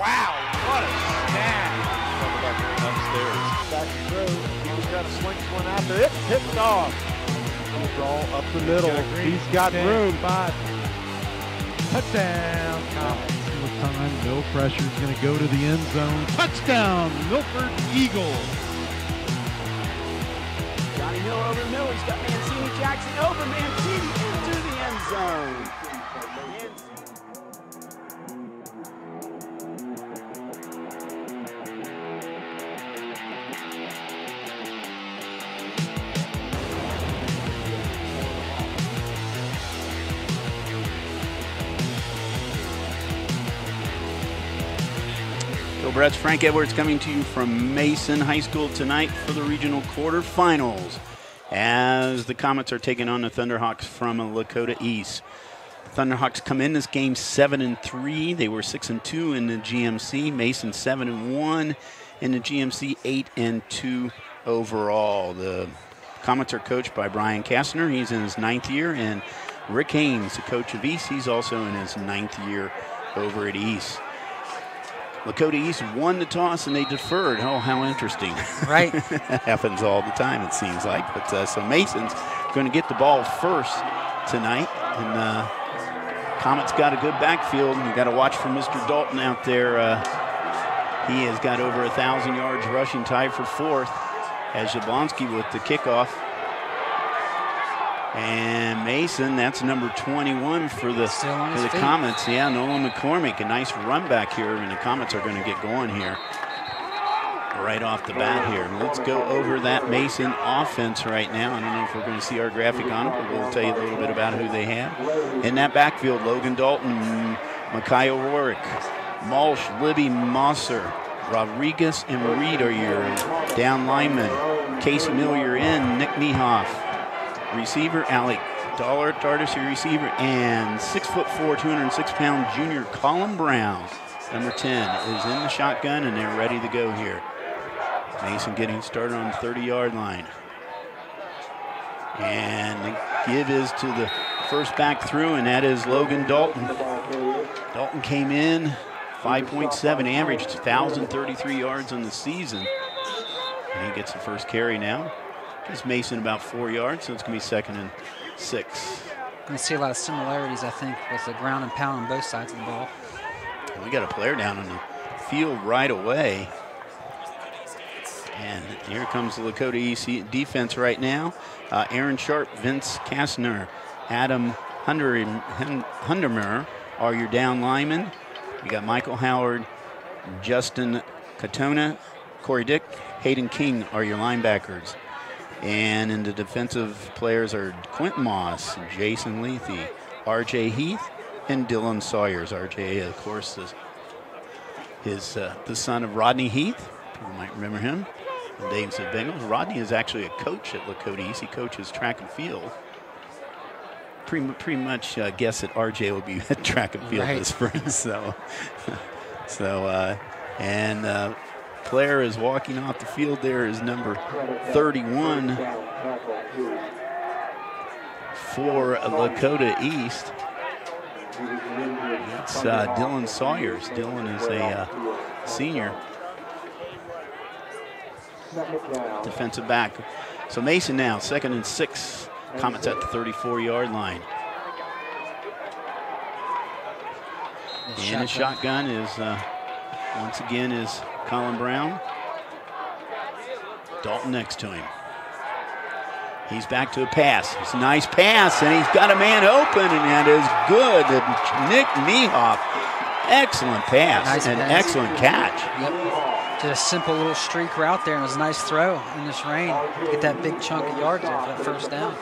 Wow, what a snap. Upstairs. Back through. He's got a slings one out there. It's picked off. Ball up the middle. He's got room. 5. Touchdown, Comets. Time, no pressure is going to go to the end zone. Touchdown, Milford Eagles. Johnny Miller over the middle. He's got Mancini Jackson over Mancini into the end zone. Brett's Frank Edwards coming to you from Mason High School tonight for the regional quarterfinals as the Comets are taking on the Thunderhawks from Lakota East. Thunderhawks come in this game 7-3. They were 6-2 in the GMC. Mason 7-1 in the GMC, 8-2 overall. The Comets are coached by Brian Kastner. He's in his 9th year, and Rick Haynes, the coach of East, he's also in his 9th year over at East. Lakota East won the toss and they deferred. Oh, how interesting. Right. That happens all the time, it seems like. But so Mason's going to get the ball first tonight. And Comets got a good backfield. You got to watch for Mr. Dalton out there. He has got over 1,000 yards rushing, tied for 4th as Jablonski with the kickoff. And Mason, that's number 21 for the Comets. Yeah, Nolan McCormick, a nice run back here, and the Comets are going to get going here right off the bat here. Let's go over that Mason offense right now. I don't know if we're going to see our graphic on it, but we'll tell you a little bit about who they have. In that backfield, Logan Dalton, Micaiah Rorick, Malsh, Libby Mosser, Rodriguez, and Reed are your down linemen. Casey Miller, you're in. Nick Niehoff. Receiver, Alec Tardis, your receiver, and 6'4", 206-pound junior Colin Brown, number 10, is in the shotgun, and they're ready to go here. Mason getting started on the 30-yard line. And the give is to the first back through, and that is Logan Dalton. Dalton came in, 5.7 average, 1,033 yards on the season. And he gets the first carry now. Gives Mason about 4 yards, so it's going to be 2nd and 6. I see a lot of similarities, I think, with the ground and pound on both sides of the ball. We got a player down on the field right away. And here comes the Lakota East defense right now. Aaron Sharp, Vince Kastner, Adam Hundermer are your down linemen. We got Michael Howard, Justin Katona, Corey Dick, Hayden King are your linebackers. And in the defensive players are Quentin Moss, Jason Lethe, R.J. Heath, and Dylan Sawyers. R.J., of course, is the son of Rodney Heath. People might remember him. The Davidson Bengals. Rodney is actually a coach at Lakota East. He coaches track and field. Pretty much guess that R.J. will be at track and field this spring. Player is walking off the field there is number 31 for Lakota East. It's Dylan Sawyers. Dylan is a senior defensive back. So Mason now, 2nd and 6. Comets at the 34-yard line. And the shotgun is, once again, is Colin Brown. Dalton next to him. He's back to a pass. It's a nice pass, and he's got a man open, and that is good. Nick Niehoff, excellent pass, excellent catch. Yep. Did a simple little streak route there, and it was a nice throw in this rain. Get that big chunk of yards there for that first down.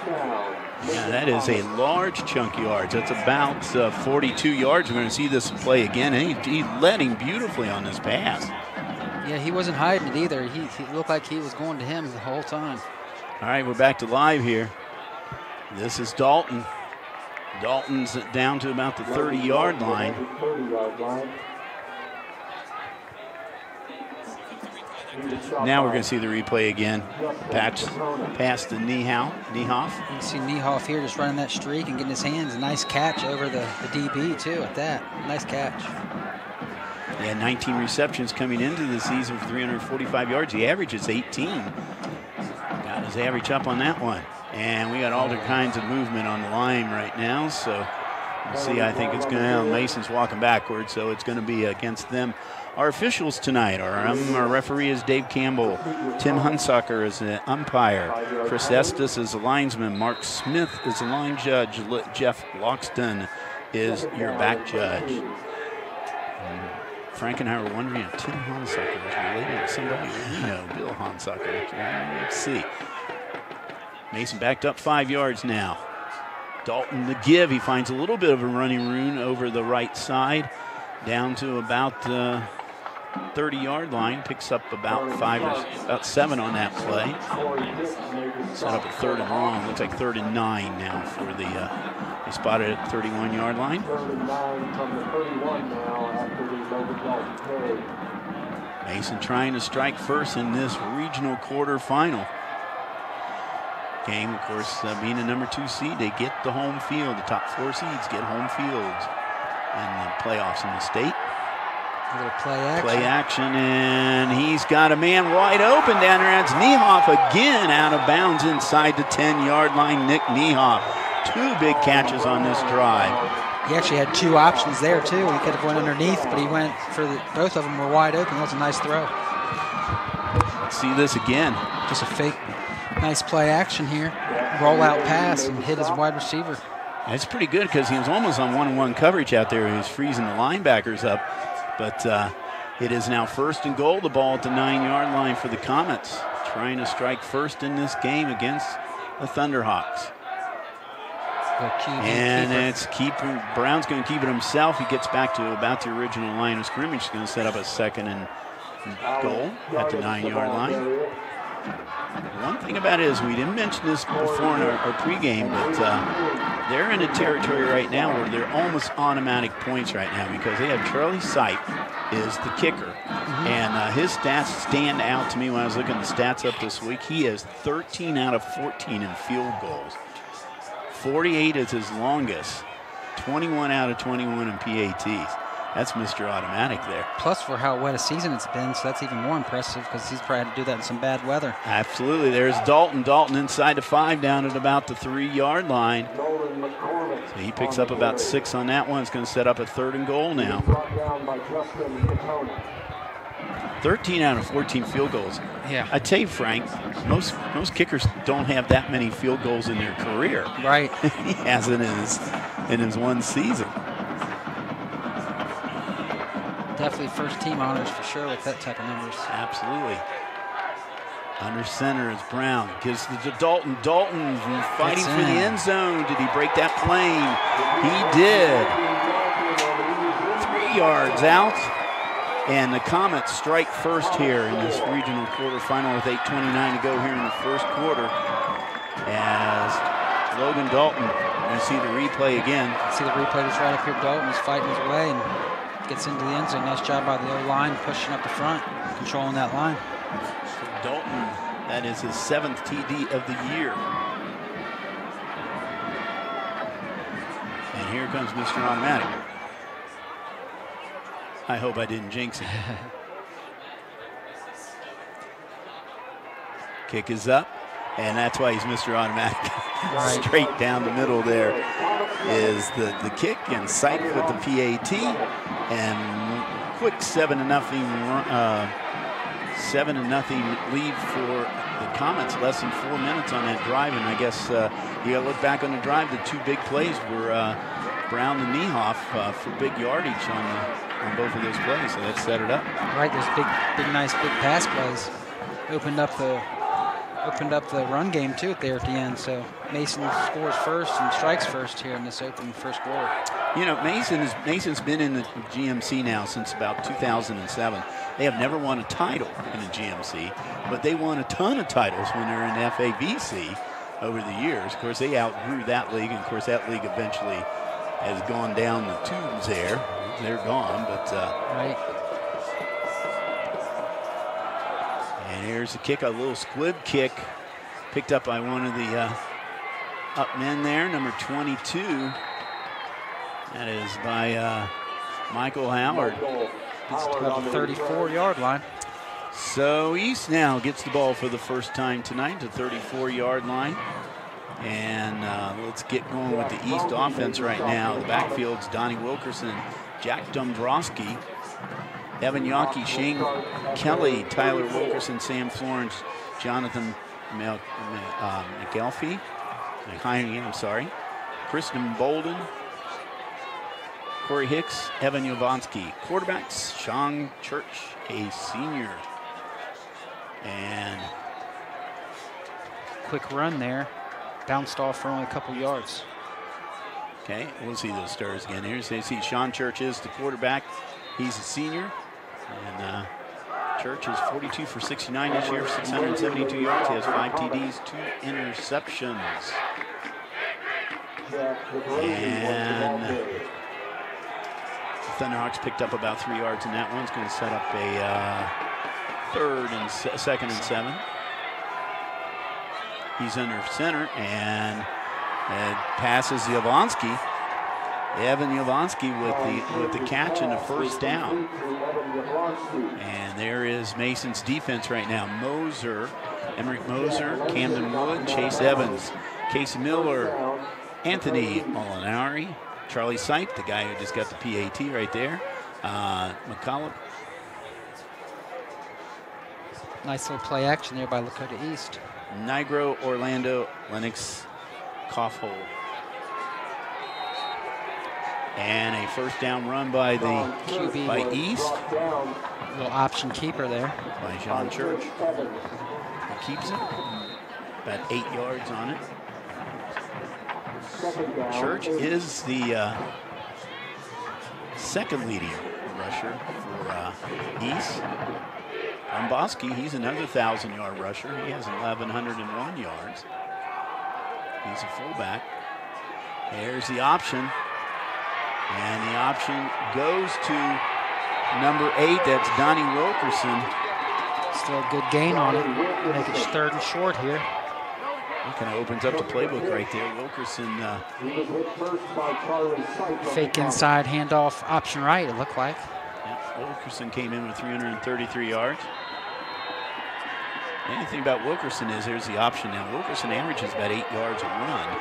Yeah, that is a large chunk of yards. That's about 42 yards. We're going to see this play again. And he led him beautifully on this pass. Yeah, he wasn't hiding it either. He looked like he was going to him the whole time. All right, we're back to live here. This is Dalton. Dalton's down to about the 30-yard line. Now we're going to see the replay again. Pass to Niehoff. You can see Niehoff here just running that streak and getting his hands. A nice catch over the DB, too, at that. Nice catch. He had 19 receptions coming into the season for 345 yards. The average is 18. Got his average up on that one. And we got all kinds of movement on the line right now. So we'll see. I think it's going to, Mason's walking backwards, so it's going to be against them. Our officials tonight are our referee is Dave Campbell. Tim Hunsucker is the umpire. Chris Estes is the linesman. Mark Smith is the line judge. Jeff Loxton is your back judge. Frank and I were wondering if Tim Hunsucker was related to somebody we know, Bill Hunsucker. Let's see. Mason backed up 5 yards now. Dalton the give. He finds a little bit of a running room over the right side, down to about 30-yard line. Picks up about 7 on that play. Set up a 3rd and long. Looks like 3rd and 9 now for the. They spotted at the 31-yard line. Mason trying to strike first in this regional quarterfinal game. Of course, being a number 2 seed, they get the home field. The top 4 seeds get home fields in the playoffs in the state. A little play action, and he's got a man wide open down there. That's Niehoff again out of bounds inside the 10-yard line. Nick Niehoff. 2 big catches on this drive. He actually had 2 options there, too. He could have went underneath, but he went for both of them were wide open. That was a nice throw. Let's see this again. Just a fake, nice play action here. Rollout pass and hit his wide receiver. It's pretty good because he was almost on 1-on-1 coverage out there. He was freezing the linebackers up. But it is now 1st and goal. The ball at the 9-yard line for the Comets. Trying to strike first in this game against the Thunderhawks. And it's Brown's going to keep it himself. He gets back to about the original line of scrimmage. He's going to set up a 2nd and goal at the 9-yard line. One thing about it is we didn't mention this before in our pregame, but they're in a territory right now where they're almost automatic points right now because they have Charlie Sipe is the kicker. And his stats stand out to me when I was looking at the stats up this week. He is 13 out of 14 in field goals. 48 is his longest. 21 out of 21 in PATs. That's Mr. Automatic there. Plus for how wet a season it's been, so that's even more impressive because he's probably had to do that in some bad weather. Absolutely. There's Dalton. Dalton inside the 5 down at about the 3-yard line. So he picks up about 6 on that one. It's going to set up a 3rd and goal now. 13 out of 14 field goals. Yeah. I tell you, Frank, most kickers don't have that many field goals in their career. Right. He has in his one season. Definitely first team honors for sure with that type of numbers. Absolutely. Under center is Brown. Gives it to Dalton. Dalton fighting for the end zone. Did he break that plane? He did. 3 yards out. And the Comets strike first here in this regional quarterfinal with 8:29 to go here in the first quarter. As Logan Dalton, you see the replay again. See the replay that's right up here. Dalton's fighting his way and gets into the end zone. Nice job by the O-line, pushing up the front, controlling that line. Dalton, that is his 7th TD of the year. And here comes Mr. Automatic. I hope I didn't jinx it. Kick is up, and that's why he's Mr. Automatic. Right. Straight down the middle there is the kick, and Sipe with the PAT, and quick 7-0 lead for the Comets. Less than 4 minutes on that drive, and I guess you got to look back on the drive. The 2 big plays were Brown and Niehoff for big yardage on both of those plays, so that set it up. Right, those nice big pass plays opened up the run game too there at the end. So Mason scores first and strikes first here in this open first quarter. You know, Mason's been in the GMC now since about 2007. They have never won a title in the GMC, but they won a ton of titles when they're in FAVC over the years. Of course, they outgrew that league, and of course, that league eventually has gone down the tubes there. They're gone, but right. And here's the kick, a little squib kick, picked up by one of the up men there, number 22. That is by Michael Howard. Gets to about the 34-yard line. So East now gets the ball for the first time tonight, the 34-yard line. And let's get going with the East offense right now. The backfield's Donnie Wilkerson, Jack Dombrowski, Evan Yockey, Shane Kelly, Tyler Wilkerson, Sam Florence, Jonathan McElfie, Kristen Bolden, Corey Hicks, Evan Yovansky. Quarterbacks, Sean Church, a senior. And quick run there. Bounced off for only a couple yards. Okay, we'll see those stars again here. So you see Sean Church is the quarterback. He's a senior. And Church is 42 for 69 this year, 672 yards. He has 5 TDs, 2 interceptions. And the Thunderhawks picked up about 3 yards in that one. It's going to set up a second and 7. He's under center and passes Yovansky. Evan Yovansky with the catch and the first down. And there is Mason's defense right now. Moser, Emmerich Moser, Camden Wood, Chase Evans, Casey Miller, Anthony Molinari, Charlie Sipe, the guy who just got the PAT right there. McCullough. Nice little play action there by Lakota East. Nigro, Orlando, Lennox, Kaufhold. And a first down run by the QB. By East. Little option keeper there. By Sean Church. He keeps it. About 8 yards on it. Church is the second leading rusher for East. Dombrowski, he's another 1,000-yard rusher. He has 1,101 yards. He's a fullback. There's the option. And the option goes to number 8. That's Donnie Wilkerson. Still a good gain on it. Make it 3rd and short here. That kind of opens up the playbook right there. Wilkerson. Fake inside handoff option right, it looked like. Yeah, Wilkerson came in with 333 yards. The only thing about Wilkerson is there's the option now. Wilkerson averages about 8 yards a run.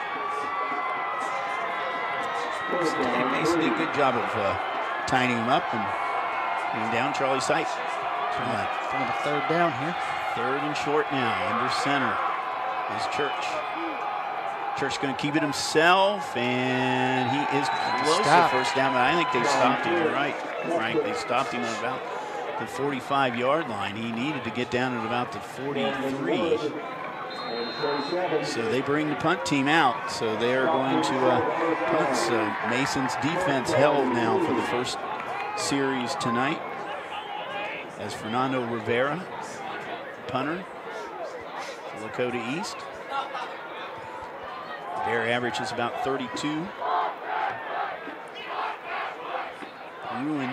Mason did a good job of tying him up and getting down Charlie Sipe. Going to 3rd down here. 3rd and short now. Under center is Church. Church going to keep it himself, and he is close to first down, but I think they stopped him. You're right, Frank. They stopped him at about the 45-yard line. He needed to get down at about the 43. So they bring the punt team out. So they are going to punt. So Mason's defense held now for the first series tonight. As Fernando Rivera, punter, Lakota East. Their average is about 32. Ewan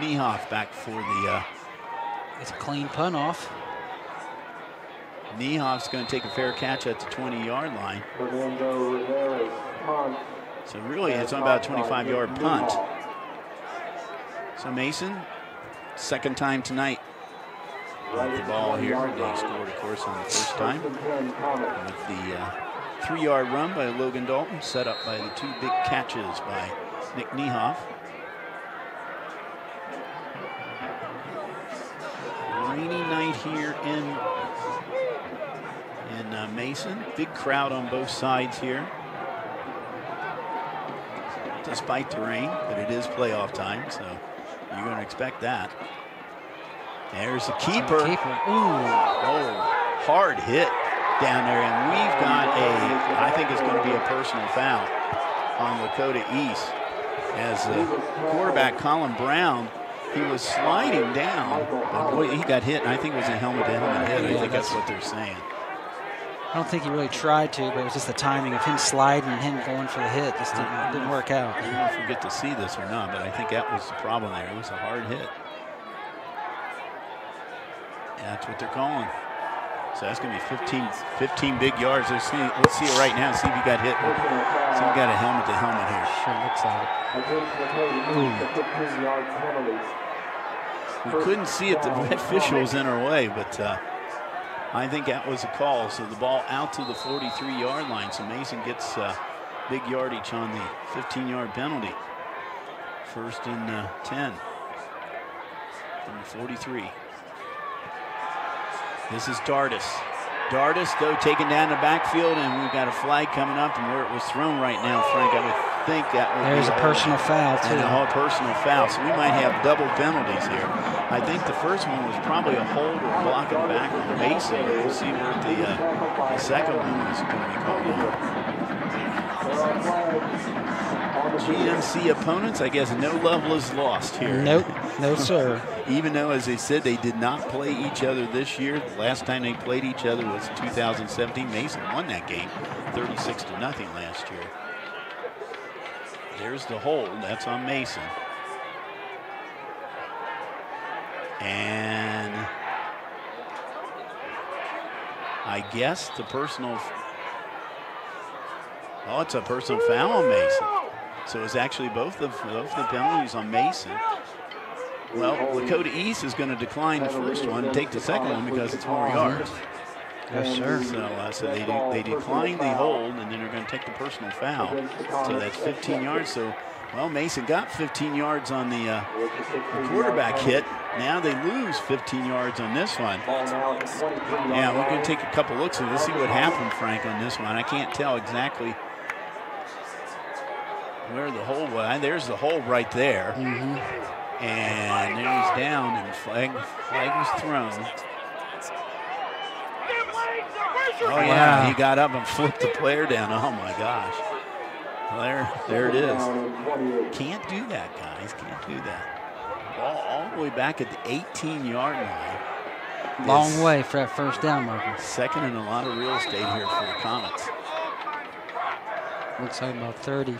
Niehoff back for the... It's a clean punt off. Niehoff's going to take a fair catch at the 20-yard line. So really, it's on about a 25-yard punt. So Mason, second time tonight with the ball here. They scored, of course, on the first time with the 3-yard run by Logan Dalton, set up by the 2 big catches by Nick Niehoff. Rainy night here in Mason. Big crowd on both sides here, despite the rain, but it is playoff time, so you're going to expect that. There's the keeper. Oh, hard hit down there, and we've got I think it's going to be a personal foul on Lakota East, as the quarterback, Colin Brown, he was sliding down, but boy, he got hit, and I think it was a helmet-to-helmet hit. I think that's what they're saying. I don't think he really tried to, but it was just the timing of him sliding and him going for the hit. Just didn't work out. I don't know if we get to see this or not, but I think that was the problem there. It was a hard hit. That's what they're calling. So that's going to be 15 big yards. Let's see it right now. See if he got hit. See if he got a helmet-to-helmet here. Sure looks like it. We couldn't see it. The official was in our way, but I think that was a call. So the ball out to the 43-yard line. So Mason gets big yardage on the 15-yard penalty. First and 10 from the 43. This is Dardis. Dardis, though, taken down the backfield, and we've got a flag coming up, and where it was thrown right now, Frank, I would think that would There's a personal foul, too. And a personal foul, so we might have double penalties here. I think the first one was probably a hold or blocking back on Mason. We'll see where the second one is going to be called on. GMC opponents, I guess no love was lost here. Nope, no sir. Even though, as they said, they did not play each other this year. The last time they played each other was 2017. Mason won that game 36-0 last year. There's the hold. That's on Mason. And I guess the personal... Oh, it's a personal foul on Mason. So it's actually both the penalties on Mason. Well, Lakota East is going to decline the first one and take the second one because it's more yards. Yes, sir. So they decline the hold, and then they're going to take the personal foul. So that's 15 yards. So, well, Mason got 15 yards on the quarterback hit. Now they lose 15 yards on this one. Yeah, we're going to take a couple looks and let's see what happened, Frank, on this one. I can't tell exactly where the hole was. There's the hole right there. And there he's down, and flag was thrown. Oh, yeah, wow. He got up and flipped the player down. Oh, my gosh. Well, there it is. Can't do that, guys. Can't do that. Ball all the way back at the 18-yard line. Long way for that first down marker. Second and a lot of real estate here for the Comets. Looks like about 30.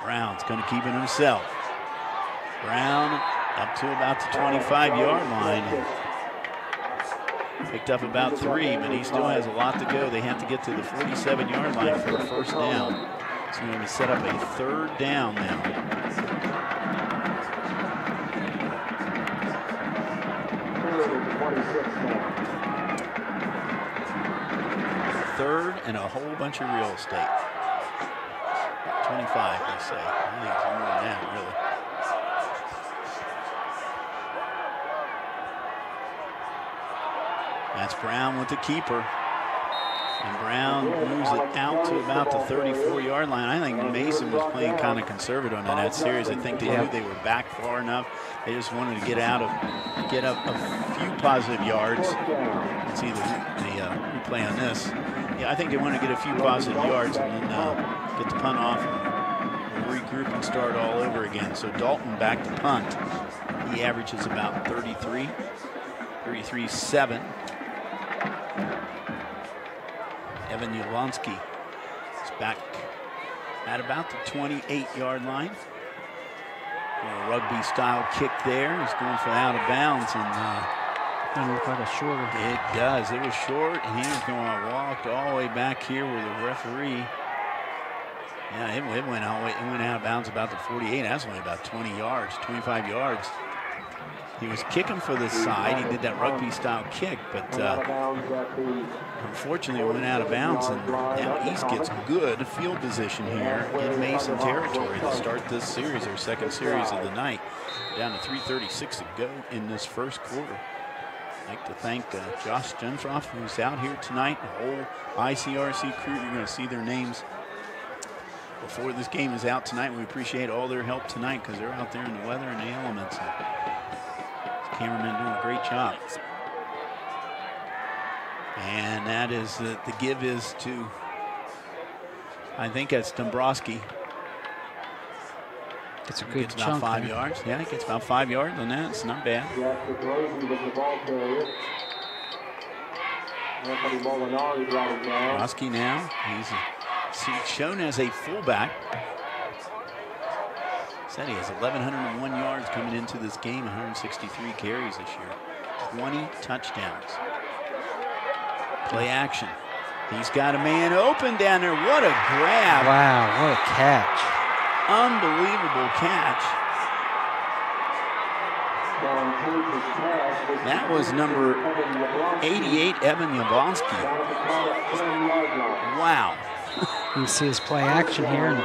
Brown's going to keep it himself. Brown up to about the 25-yard line. Picked up about 3, but he still has a lot to go. They have to get to the 47-yard line for a first down. So they're going to set up a third down now. Third and a whole bunch of real estate. 25, they say. I think it's more than that, really. That's Brown with the keeper. And Brown moves it out to about the 34-yard line. I think Mason was playing kind of conservative on that series. I think they knew they were back far enough. They just wanted to get up a few positive yards. Let's see the replay on this. Yeah, I think they want to get a few positive yards and then get the punt off and regroup and start all over again. So Dalton back to punt. He averages about 33-7. Evan Yolonsky is back at about the 28-yard line. A rugby-style kick there. He's going for out of bounds, and Doesn't look like a shorter. it does. It was short, and he was going to walk all the way back here where the referee. Yeah, it went all the way. It went out of bounds about the 48. That's only about 20 yards, 25 yards. He was kicking for the side. He did that rugby-style kick, but unfortunately it went out of bounds, and now East gets good field position here in Mason territory to start this series, our second series of the night. Down to 3:36 to go in this first quarter. I'd like to thank Josh Jensroff, who's out here tonight, the whole ICRC crew. You're going to see their names before this game is out tonight. We appreciate all their help tonight because they're out there in the weather and the elements. Cameraman doing a great job. And that is the give is to, I think that's Dombrowski. It's a good gets about chunk 5 there. yards. Yeah, he gets about 5 yards on that. It's not bad. Dombrowski now, he's shown as a fullback. Said he has 1,101 yards coming into this game, 163 carries this year, 20 touchdowns. Play action. He's got a man open down there. What a grab. Wow, what a catch. Unbelievable catch. That was number 88, Evan Yablonsky. Wow. You can see his play action here. And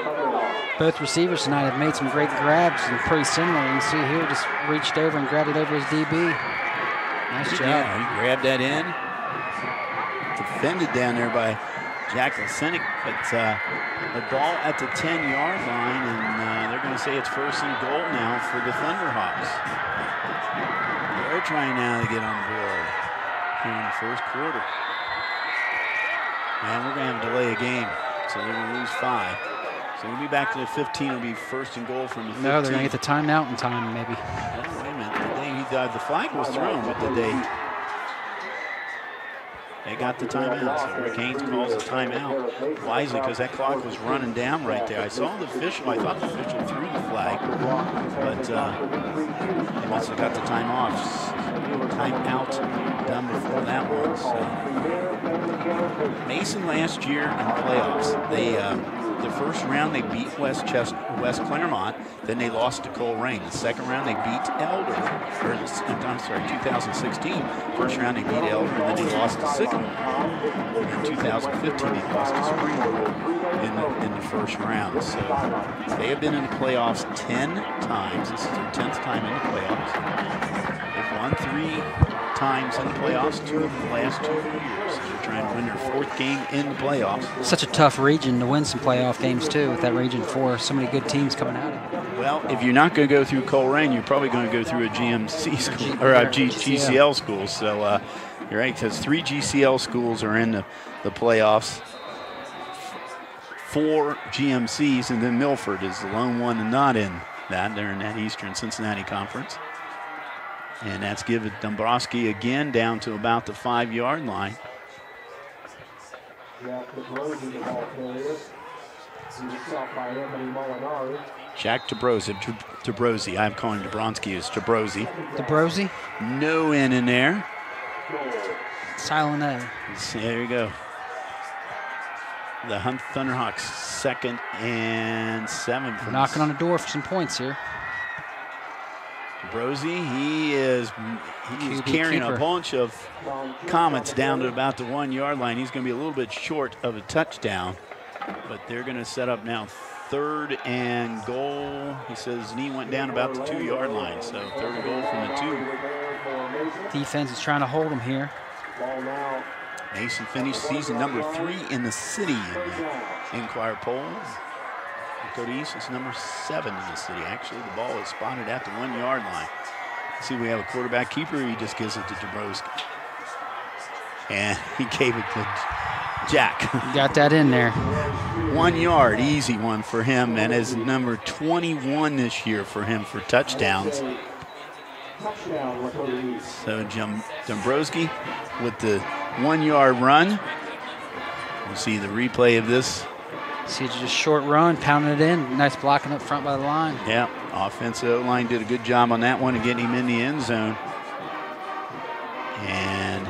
both receivers tonight have made some great grabs and pretty similar. You can see here just reached over and grabbed it over his DB. Nice job. Yeah, he grabbed that in. Defended down there by Jack Lasinik, but the ball at the 10-yard line, and they're going to say it's 1st and goal now for the Thunderhawks. They're trying now to get on board here in the 1st quarter. And we're going to have to delay a game, so they're going to lose 5. So we'll be back to the 15. It'll be 1st and goal from the 15. No, they're going to get the timeout in time, maybe. Oh, wait a minute. The flag was thrown, but did they got the timeout. So Rick Haynes calls a timeout wisely because that clock was running down right there. I saw the official. I thought the official threw the flag, but they must have got the timeout done before that one. So Mason last year in the playoffs, they the first round they beat West Claremont, then they lost to Coleraine. The second round they beat Elder, I'm sorry, 2016. First round they beat Elder, and then they lost to Sycamore. And in 2015 they lost to Springfield in the first round. So they have been in the playoffs 10 times. This is their 10th time in the playoffs. They've won 3 times in the playoffs, 2 of the last 2 years. So they're trying to win their 4th game in the playoffs. Such a tough region to win some playoff games too, with that region 4. So many good teams coming out of it. Well, if you're not going to go through Coleraine, you're probably going to go through a GMC school or a GCL school. So you're right, because 3 GCL schools are in the playoffs, 4 GMCs, and then Milford is the lone one not in that. They're in that Eastern Cincinnati Conference. And that's given Dombrowski again down to about the 5-yard line. Jack Dabrowski. I'm calling Dabrowski as Dabrowski. Dabrowski? No N in there. Silent A. There you go. The Thunderhawks 2nd and 7. Knocking on the door for some points here. Dabrowski, he is carrying a bunch of Comets down to about the 1-yard line. He's going to be a little bit short of a touchdown, but they're going to set up now 3rd and goal. He says knee went down about the 2-yard line, so 3rd and goal from the 2. Defense is trying to hold him here. Mason finished season number 3 in the city in the Enquirer poll. Lakota East is number 7 in the city. Actually, the ball is spotted at the 1-yard line. See, we have a quarterback keeper. He just gives it to Dabrowski. And he gave it to Jack. He got that in there. 1 yard, easy one for him. And is number 21 this year for him for touchdowns. So Dombrowski with the 1-yard run. We'll see the replay of this. See, just short run, pounding it in. Nice blocking up front by the line. Yeah, offensive line did a good job on that one and getting him in the end zone. And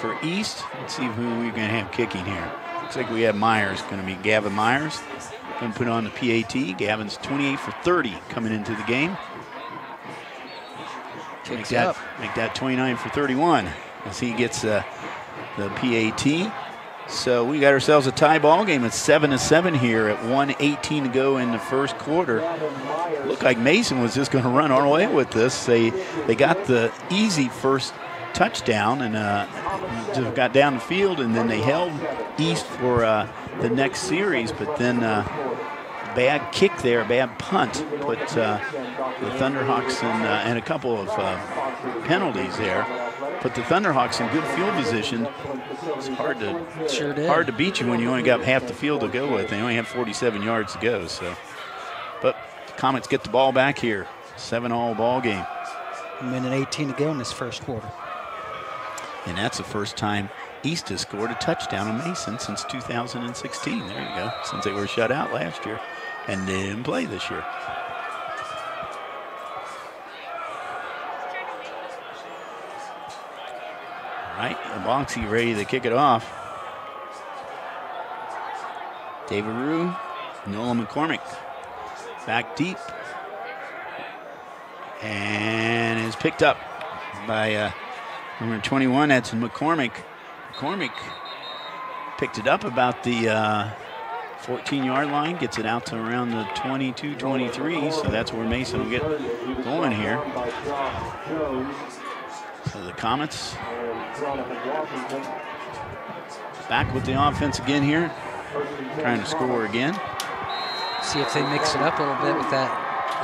for East, let's see who we're going to have kicking here. Looks like we have Myers, going to be Gavin Myers. Going to put on the PAT. Gavin's 28 for 30 coming into the game. Make that 29 for 31 as he gets the PAT. So we got ourselves a tie ball game. It's 7-7 here at 1:18 to go in the 1st quarter. Looked like Mason was just going to run our way with this. They got the easy first touchdown and just got down the field, and then they held East for the next series. But then bad kick there, bad punt, put the Thunderhawks in, and a couple of penalties there. Put the Thunderhawks in good field position. It's hard to beat you when you only got half the field to go with. They only have 47 yards to go. So, but the Comets get the ball back here. 7-all ball game. 1:18 to go in this 1st quarter. And that's the first time East has scored a touchdown on Mason since 2016. There you go. Since they were shut out last year and they didn't play this year. All right, Bonksy ready to kick it off. David Rue, Nolan McCormick back deep. and is picked up by number 21. That's McCormick. McCormick picked it up about the 14-yard line, gets it out to around the 22, 23, so that's where Mason will get going here. So the Comets back with the offense again here, trying to score again. See if they mix it up a little bit with that,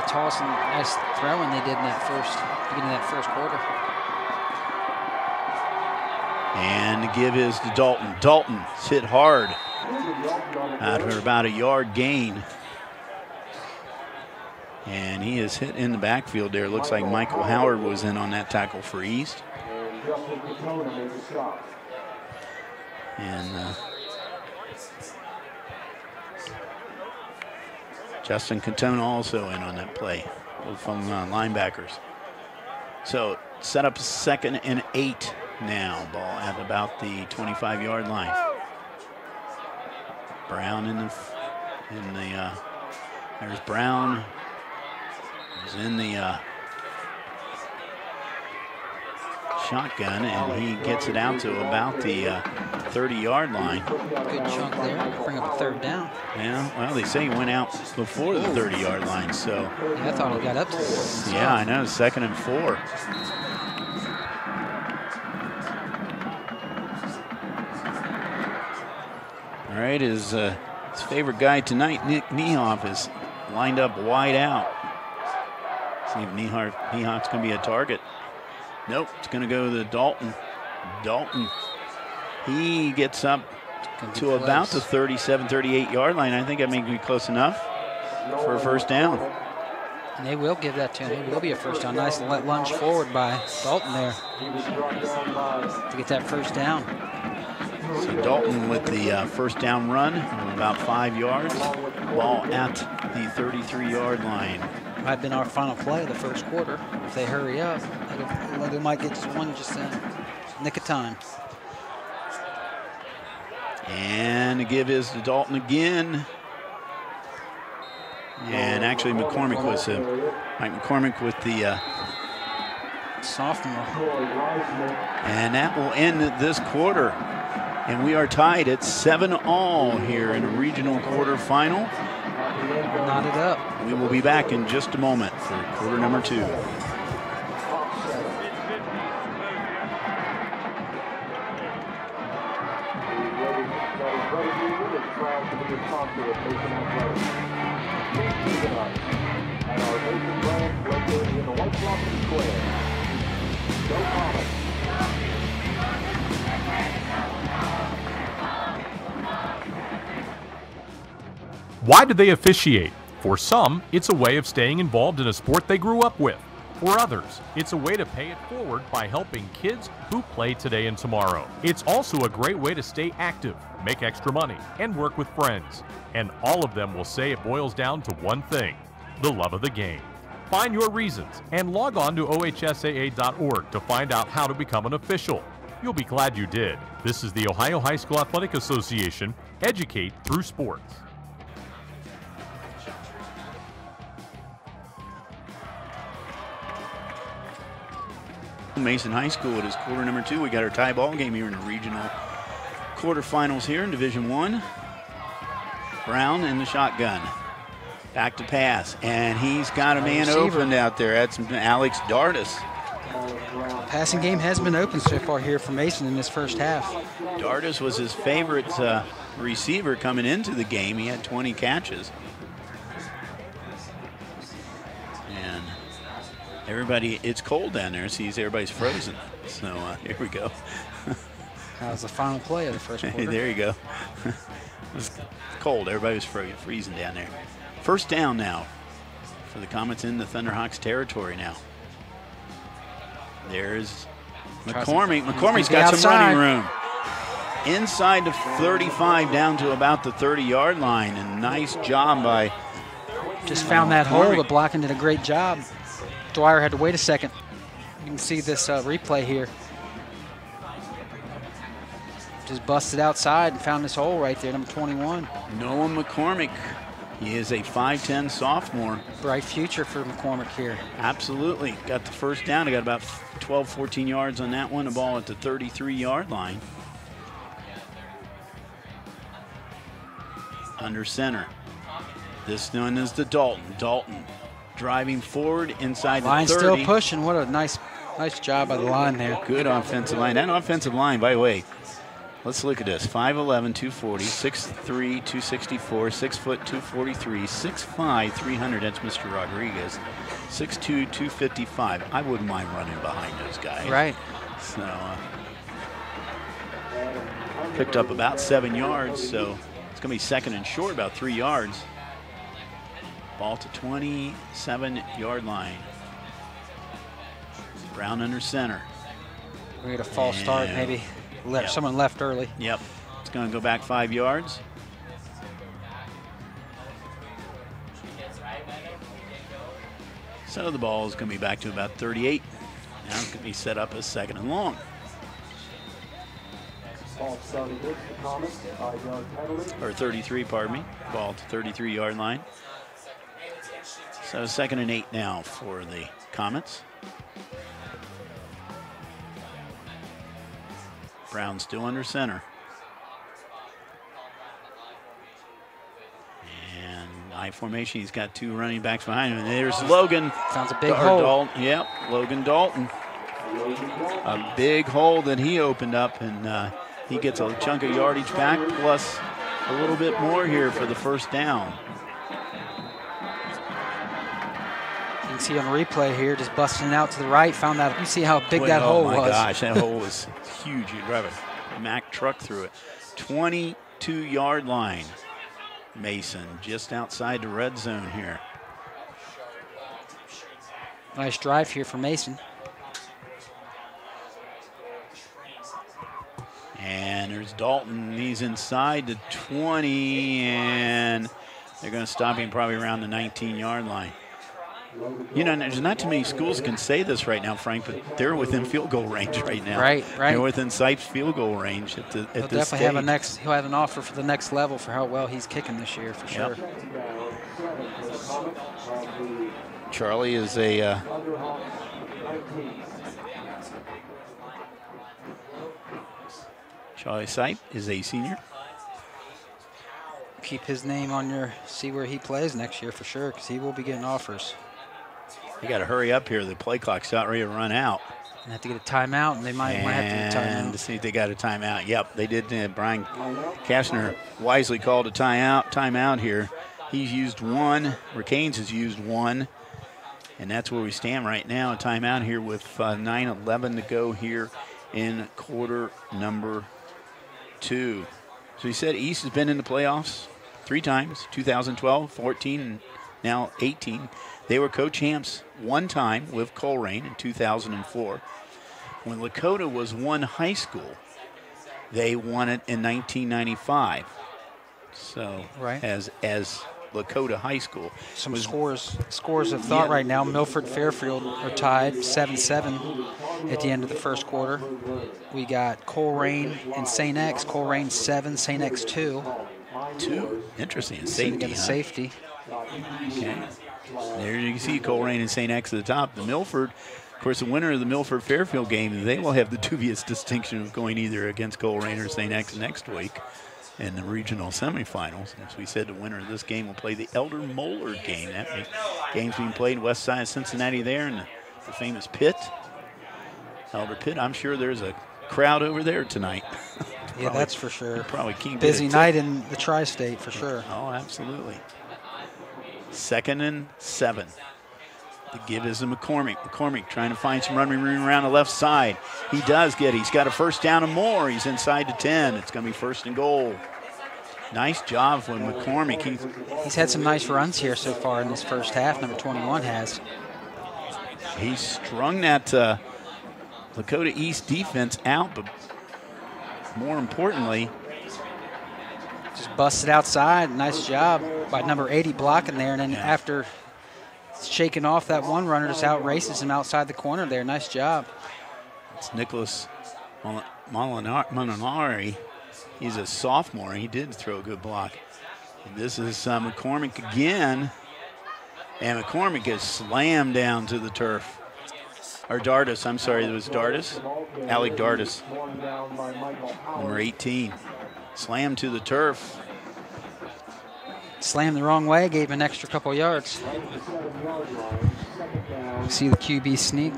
the toss and nice throwing they did in that beginning of that first quarter. And the give is to Dalton. Dalton's hit hard out for about a yard gain. And he is hit in the backfield there. Looks like Michael Howard was in on that tackle for East. And Justin Cantona also in on that play, both from linebackers. So set up 2nd and 8 now. Ball at about the 25-yard line. Brown there's Brown. He's in the shotgun, and he gets it out to about the 30-yard line. Good chunk there. Bring up a 3rd down. Yeah, well, they say he went out before the 30-yard line, so. Yeah, I thought he got up to it. Yeah, I know, 2nd and 4. All right, his favorite guy tonight, Nick Niehoff, is lined up wide out. See if Niehoff's going to be a target. Nope, it's going to go to Dalton. Dalton, he gets up to about the 37, 38-yard line. I think that may be close enough for a first down. And they will give that to him. It will be a first down. Nice lunge forward by Dalton there to get that first down. So Dalton with the first down run, about 5 yards. Ball at the 33-yard line. Might have been our final play of the first quarter. If they hurry up, they might get one just in nick of time. And the give is to Dalton again. And actually McCormick was Mike McCormick with the sophomore. And that will end this quarter. And we are tied at 7-all here in a regional quarterfinal. Knotted up. We will be back in just a moment for quarter number 2. Why do they officiate? For some, it's a way of staying involved in a sport they grew up with. For others, it's a way to pay it forward by helping kids who play today and tomorrow. It's also a great way to stay active, make extra money, and work with friends. And all of them will say it boils down to one thing: the love of the game. Find your reasons and log on to ohsaa.org to find out how to become an official. You'll be glad you did. This is the Ohio High School Athletic Association. Educate through sports. Mason High School, it is quarter number 2. We got our tie ball game here in the regional quarterfinals here in Division 1. Brown in the shotgun. Back to pass, and he's got a man opened out there. That's Alex Dardis. Passing game has been open so far here for Mason in this first half. Dardis was his favorite receiver coming into the game. He had 20 catches. And everybody, it's cold down there. Sees everybody's frozen. So here we go. That was the final play of the first quarter. There you go. It was cold. Everybody was freezing down there. First down now for the Comets in the Thunderhawks territory now. There's McCormick. McCormick's got some running room. Inside the 35 down to about the 30-yard line. And nice job by just found that hole. The blocking did a great job. Dwyer had to wait a second. You can see this replay here. Just busted outside and found this hole right there, number 21. Noah McCormick He is a 5'10 sophomore. Bright future for McCormick here. Absolutely. Got the first down. He got about 12, 14 yards on that one. The ball at the 33-yard line. Under center. This one is the Dalton. Dalton driving forward inside the 30. Line still pushing. What a nice job by the line there. Good offensive line. That offensive line, by the way, let's look at this. 5'11", 240, 6'3", 264, 6 foot, 243, 6'5", 300. That's Mr. Rodriguez. 6'2", 255. I wouldn't mind running behind those guys. Right. So picked up about 7 yards, so it's going to be second and short, about 3 yards. Ball to 27-yard line. Brown under center. We get a false start, maybe. Someone left early. Yep. It's going to go back 5 yards. So the ball is going to be back to about 38. Now it's going to be set up as second and long. Or 33, pardon me. Ball to 33-yard line. So 2nd and 8 now for the Comets. Brown still under center. And I formation, he's got 2 running backs behind him. And there's Logan. Sounds a big hole. Yep, Logan Dalton. A big hole that he opened up, and he gets a chunk of yardage back, plus a little bit more here for the first down. You can see on the replay here, just busting it out to the right, found out, you see how big that hole was. Oh my gosh, that hole was huge. You'd drive a Mack truck through it. 22-yard line. Mason just outside the red zone here. Nice drive here for Mason. And there's Dalton. He's inside the 20, and they're going to stop him probably around the 19-yard line. You know, there's not too many schools can say this right now, Frank, but they're within field goal range right now. Right. They're within Sipes field goal range at this He'll definitely stage. he'll have an offer for the next level for how well he's kicking this year, for sure. Charlie is a Charlie Sipe is a senior. Keep his name on your, see where he plays next year for sure, because he will be getting offers. You got to hurry up here. The play clock's not ready to run out. And have to get a timeout, and they might have to get a timeout. To see if they got a timeout. Yep, they did. Brian Kastner wisely called a timeout here. He's used one. Ricanes has used one. And that's where we stand right now. A timeout here with 9:11 to go here in quarter number 2. So he said East has been in the playoffs 3 times, 2012, 14, and now 18. They were co-champs 1 time with Coleraine in 2004. When Lakota was one high school, they won it in 1995. So as Lakota High School. Some scores of thought right now. Milford Fairfield are tied 7-7 at the end of the first quarter. We got Coleraine and St. X. Coleraine 7, St. X 2. 2. Interesting. So Safety. we got a safety. Okay. There you can see Coleraine and St. X at the top. The Milford, of course, the winner of the Milford Fairfield game, they will have the dubious distinction of going either against Coleraine or St. X next week in the regional semifinals. As we said, the winner of this game will play the Elder Moeller game. That game's being played west side of Cincinnati there in the famous pit. Elder Pit. I'm sure there's a crowd over there tonight. Yeah, that's for sure. Probably can't busy night in the tri-state for sure. Oh, absolutely. 2nd and 7. The give is to McCormick. McCormick trying to find some running room around the left side. He does get it. He's got a first down and more. He's inside the 10. It's going to be 1st and goal. Nice job from McCormick. He's had some nice runs here so far in this first half. Number 21 has. He's strung that Lakota East defense out, but more importantly, just busted outside. Nice job by number 80 blocking there. And then after shaking off that one runner, just out races him outside the corner there. Nice job. It's Nicholas Molinari. He's a sophomore. He did throw a good block. This is McCormick again. And McCormick is slammed down to the turf. Or Dardis, I'm sorry, it was Dardis. Alec Dardis, number 18. Slammed to the turf. Slammed the wrong way, gave him an extra couple yards. See the QB sneak,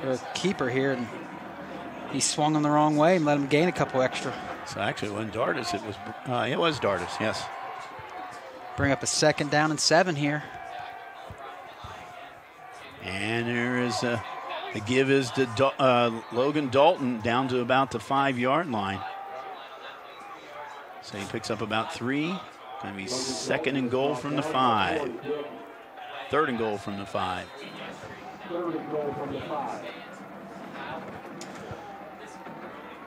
or keeper here, and he swung him the wrong way and let him gain a couple extra. So actually, it wasn't Dardis, it was Dardis, yes. Bring up a 2nd down and 7 here. And there is the give is to Logan Dalton down to about the 5-yard line. So he picks up about 3. Going to be 2nd and goal from the 5. 3rd and goal from the 5.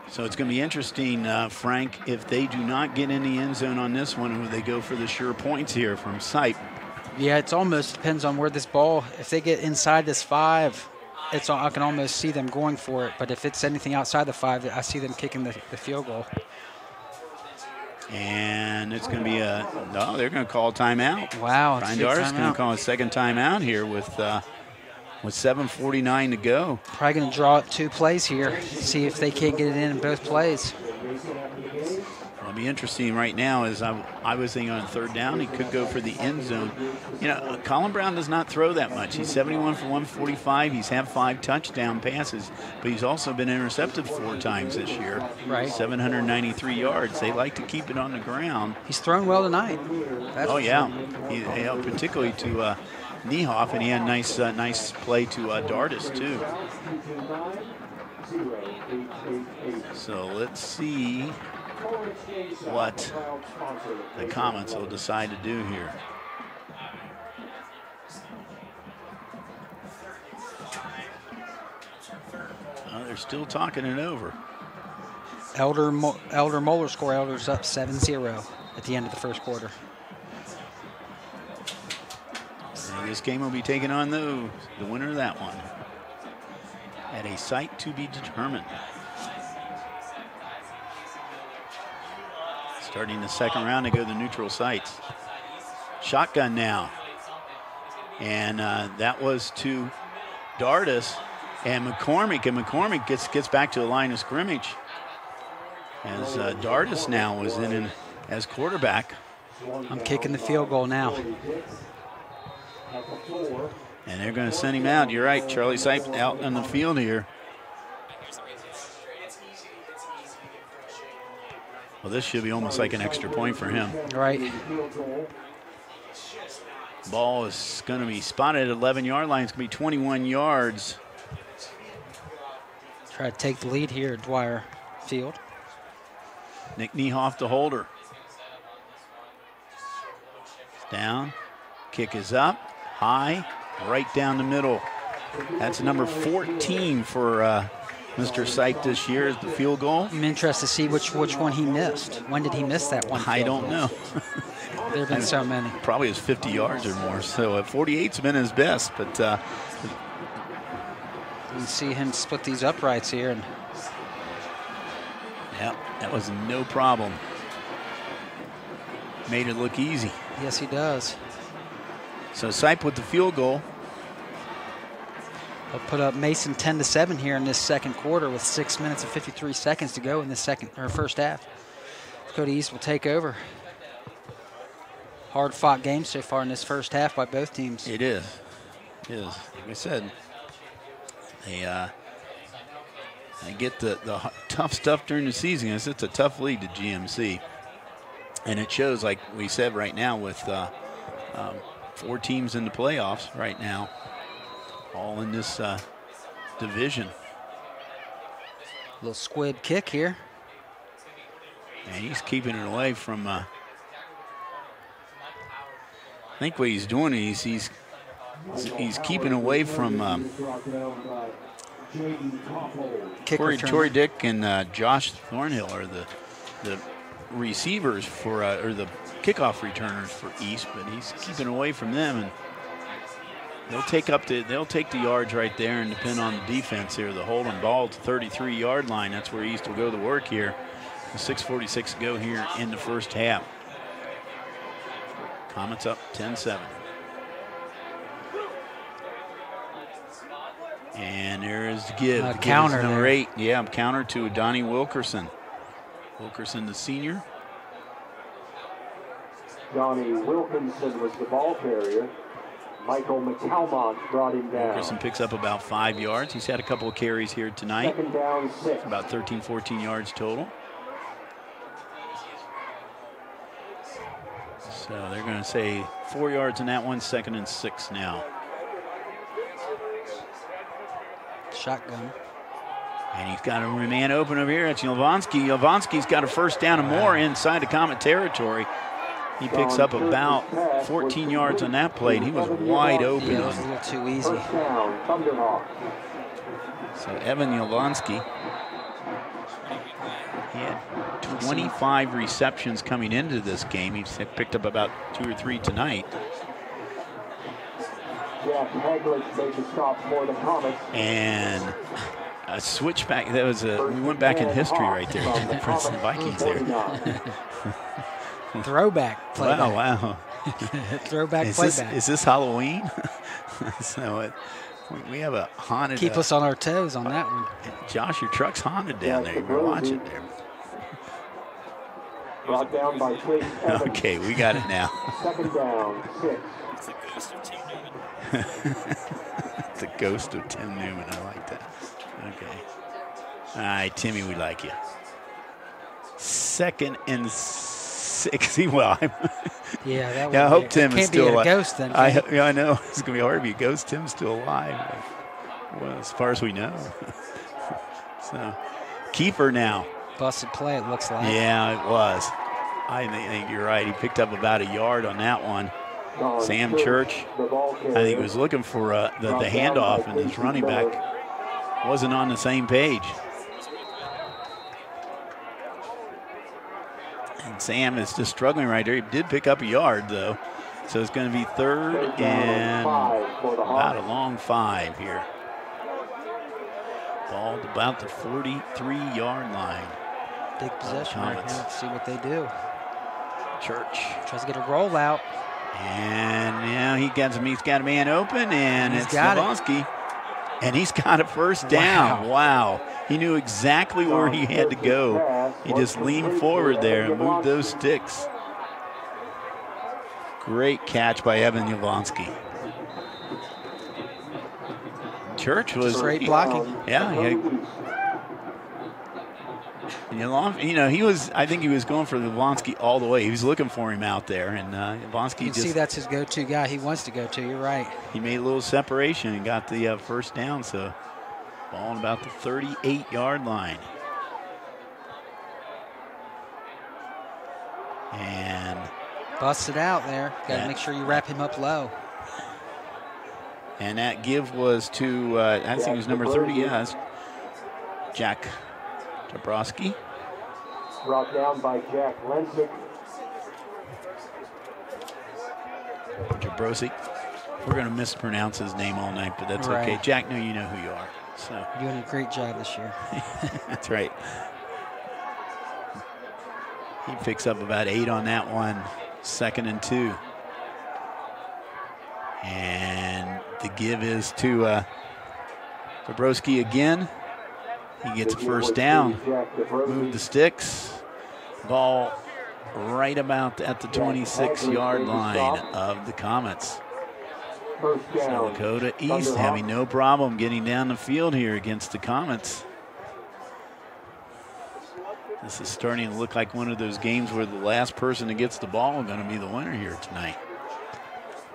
So it's going to be interesting, Frank, if they do not get in the end zone on this one, will they go for the sure points here from Sipe? Yeah, it almost depends on where this ball, if they get inside this 5, I can almost see them going for it. But if it's anything outside the 5, I see them kicking the field goal. And it's going to be no, they're going to call a timeout. Wow. Brian Dardis going to call a 2nd timeout here with 7:49 to go. Probably going to draw up 2 plays here, see if they can't get it in both plays. It'll be interesting right now as I was thinking on 3rd down, he could go for the end zone. You know, Colin Brown does not throw that much. He's 71 for 145. He's had 5 touchdown passes, but he's also been intercepted 4 times this year. Right. 793 yards. They like to keep it on the ground. He's thrown well tonight. Oh, yeah. Particularly to Niehoff, and he had a nice play to Dardis, too. So let's see what the Comets will decide to do here. They're still talking it over. Elder Moeller score. Elder's up 7-0 at the end of the first quarter. And this game will be taking on the winner of that one at a site to be determined. Starting the 2nd round to go to the neutral sites. Shotgun now. And that was to Dardis and McCormick gets back to the line of scrimmage. As Dardis now was in as quarterback. I'm kicking the field goal now. And they're going to send him out. You're right, Charlie Sipe out on the field here. Well, this should be almost like an extra point for him. Right. Ball is going to be spotted at 11-yard line. It's going to be 21 yards. Try to take the lead here at Dwyer Field. Nick Niehoff, the holder. Down. Kick is up. High. Right down the middle. That's number 14 for Mr. Sipe this year is the field goal. I'm interested to see which one he missed. When did he miss that one? I don't know. There have been so many. Probably his 50 yards or more. So 48's been his best, but you can see him split these uprights here, and yeah, that was no problem. Made it look easy. Yes, he does. So Sipe with the field goal. They'll put up Mason 10-7 here in this 2nd quarter with 6 minutes and 53 seconds to go in this first half. Dakota East will take over. Hard-fought game so far in this first half by both teams. It is. It is. Like I said, they get the tough stuff during the season. It's a tough league to GMC. And it shows, like we said right now, with 4 teams in the playoffs right now, all in this division. Little squib kick here. And he's keeping it away from, I think what he's doing is he's keeping away from Tory Dick and Josh Thornhill are the receivers for, or the kickoff returners for East, but he's keeping away from them, and they'll take the yards right there and depend on the defense here. The holding ball to 33-yard line. That's where East will go to work here. 6:46 to go here in the first half. Comets up 10-7. And there is the give. The counter give is number there. 8. Yeah, counter to Donnie Wilkerson. Wilkerson, the senior. Donnie Wilkinson was the ball carrier. Michael McCalmont brought him down. Wilkerson picks up about 5 yards. He's had a couple of carries here tonight. Second down, 6. About 13, 14 yards total. So they're going to say 4 yards in that one, 2nd and 6 now. Shotgun. And he's got a man open over here. It's Yovansky. Yovansky's got a first down and more inside the Comet territory. He picks up about 14 yards on that play, and he was wide open. Yeah, it was a little too easy. First down, Thunderhawk. So Evan Yovansky, he had 25 receptions coming into this game. He's picked up about 2 or 3 tonight. Jack Haglich made the stop for the Comets. And a switchback. That was we went back in history right there to the Princeton Vikings there. Throwback playback. Wow. Throwback playback. Is this Halloween? So we have a haunted. Keep us on our toes on that one. Josh, your truck's haunted down there. You better watch it there. Brought down by Chase Evans. Okay, we got it now. Second down, 6. The ghost of Tim Newman. I like that. Okay. All right, Timmy, we like you. 2nd and 6. Well, yeah, that I hope Tim is still alive. Can't be a ghost then. I know. It's going to be hard to be a ghost. Tim's still alive. Well, as far as we know. So, keeper now. Busted play, it looks like. Yeah, it was. I think you're right. He picked up about a yard on that one. Sam Church, I think he was looking for the handoff, and his running back wasn't on the same page. And Sam is just struggling right there. He did pick up a yard, though. So it's going to be 3rd and about a long 5 here. Ball about the 43-yard line. Big possession right now. Let's see what they do. Church tries to get a rollout. And now he's got a man open, and it's Yovansky. And he's got a first down. Wow. He knew exactly where he had to go. He just leaned forward there and moved those sticks. Great catch by Evan Yovansky. Church was great blocking. Yeah, I think he was going for Yovansky all the way. He was looking for him out there, and Yovansky you can see that's his go-to guy. He wants to go to. You're right. He made a little separation and got the first down. So ball on about the 38-yard line. And busted out there. Got to make sure you wrap him up low. And that give was to, I think it was number 30, yes, Jack Dabrowski. Brought down by Jack Lensick. Dabrowski. We're going to mispronounce his name all night, but that's okay. Jack, no, you know who you are. So you're doing a great job this year. That's right. He picks up about 8 on that one. 2nd and 2. And the give is to Dabrowski again. He gets a first down. Move the sticks. Ball right about at the 26-yard line of the Comets. So Lakota East having no problem getting down the field here against the Comets. This is starting to look like one of those games where the last person that gets the ball is going to be the winner here tonight.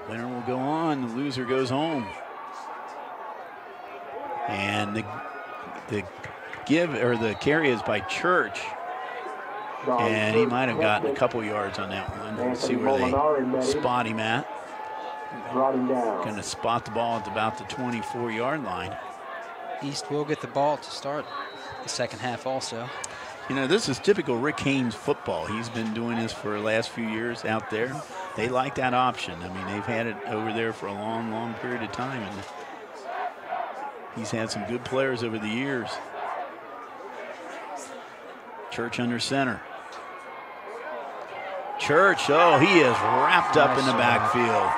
Winner will go on, the loser goes home. And the carry is by Church. And he might have gotten a couple yards on that one. Let's see where they spot him at. Going to spot the ball at about the 24-yard line. East will get the ball to start the second half also. You know, this is typical Rick Haynes football. He's been doing this for the last few years out there. They like that option. I mean, they've had it over there for a long, long period of time. And he's had some good players over the years. Church under center. Church, oh, he is wrapped up in the backfield.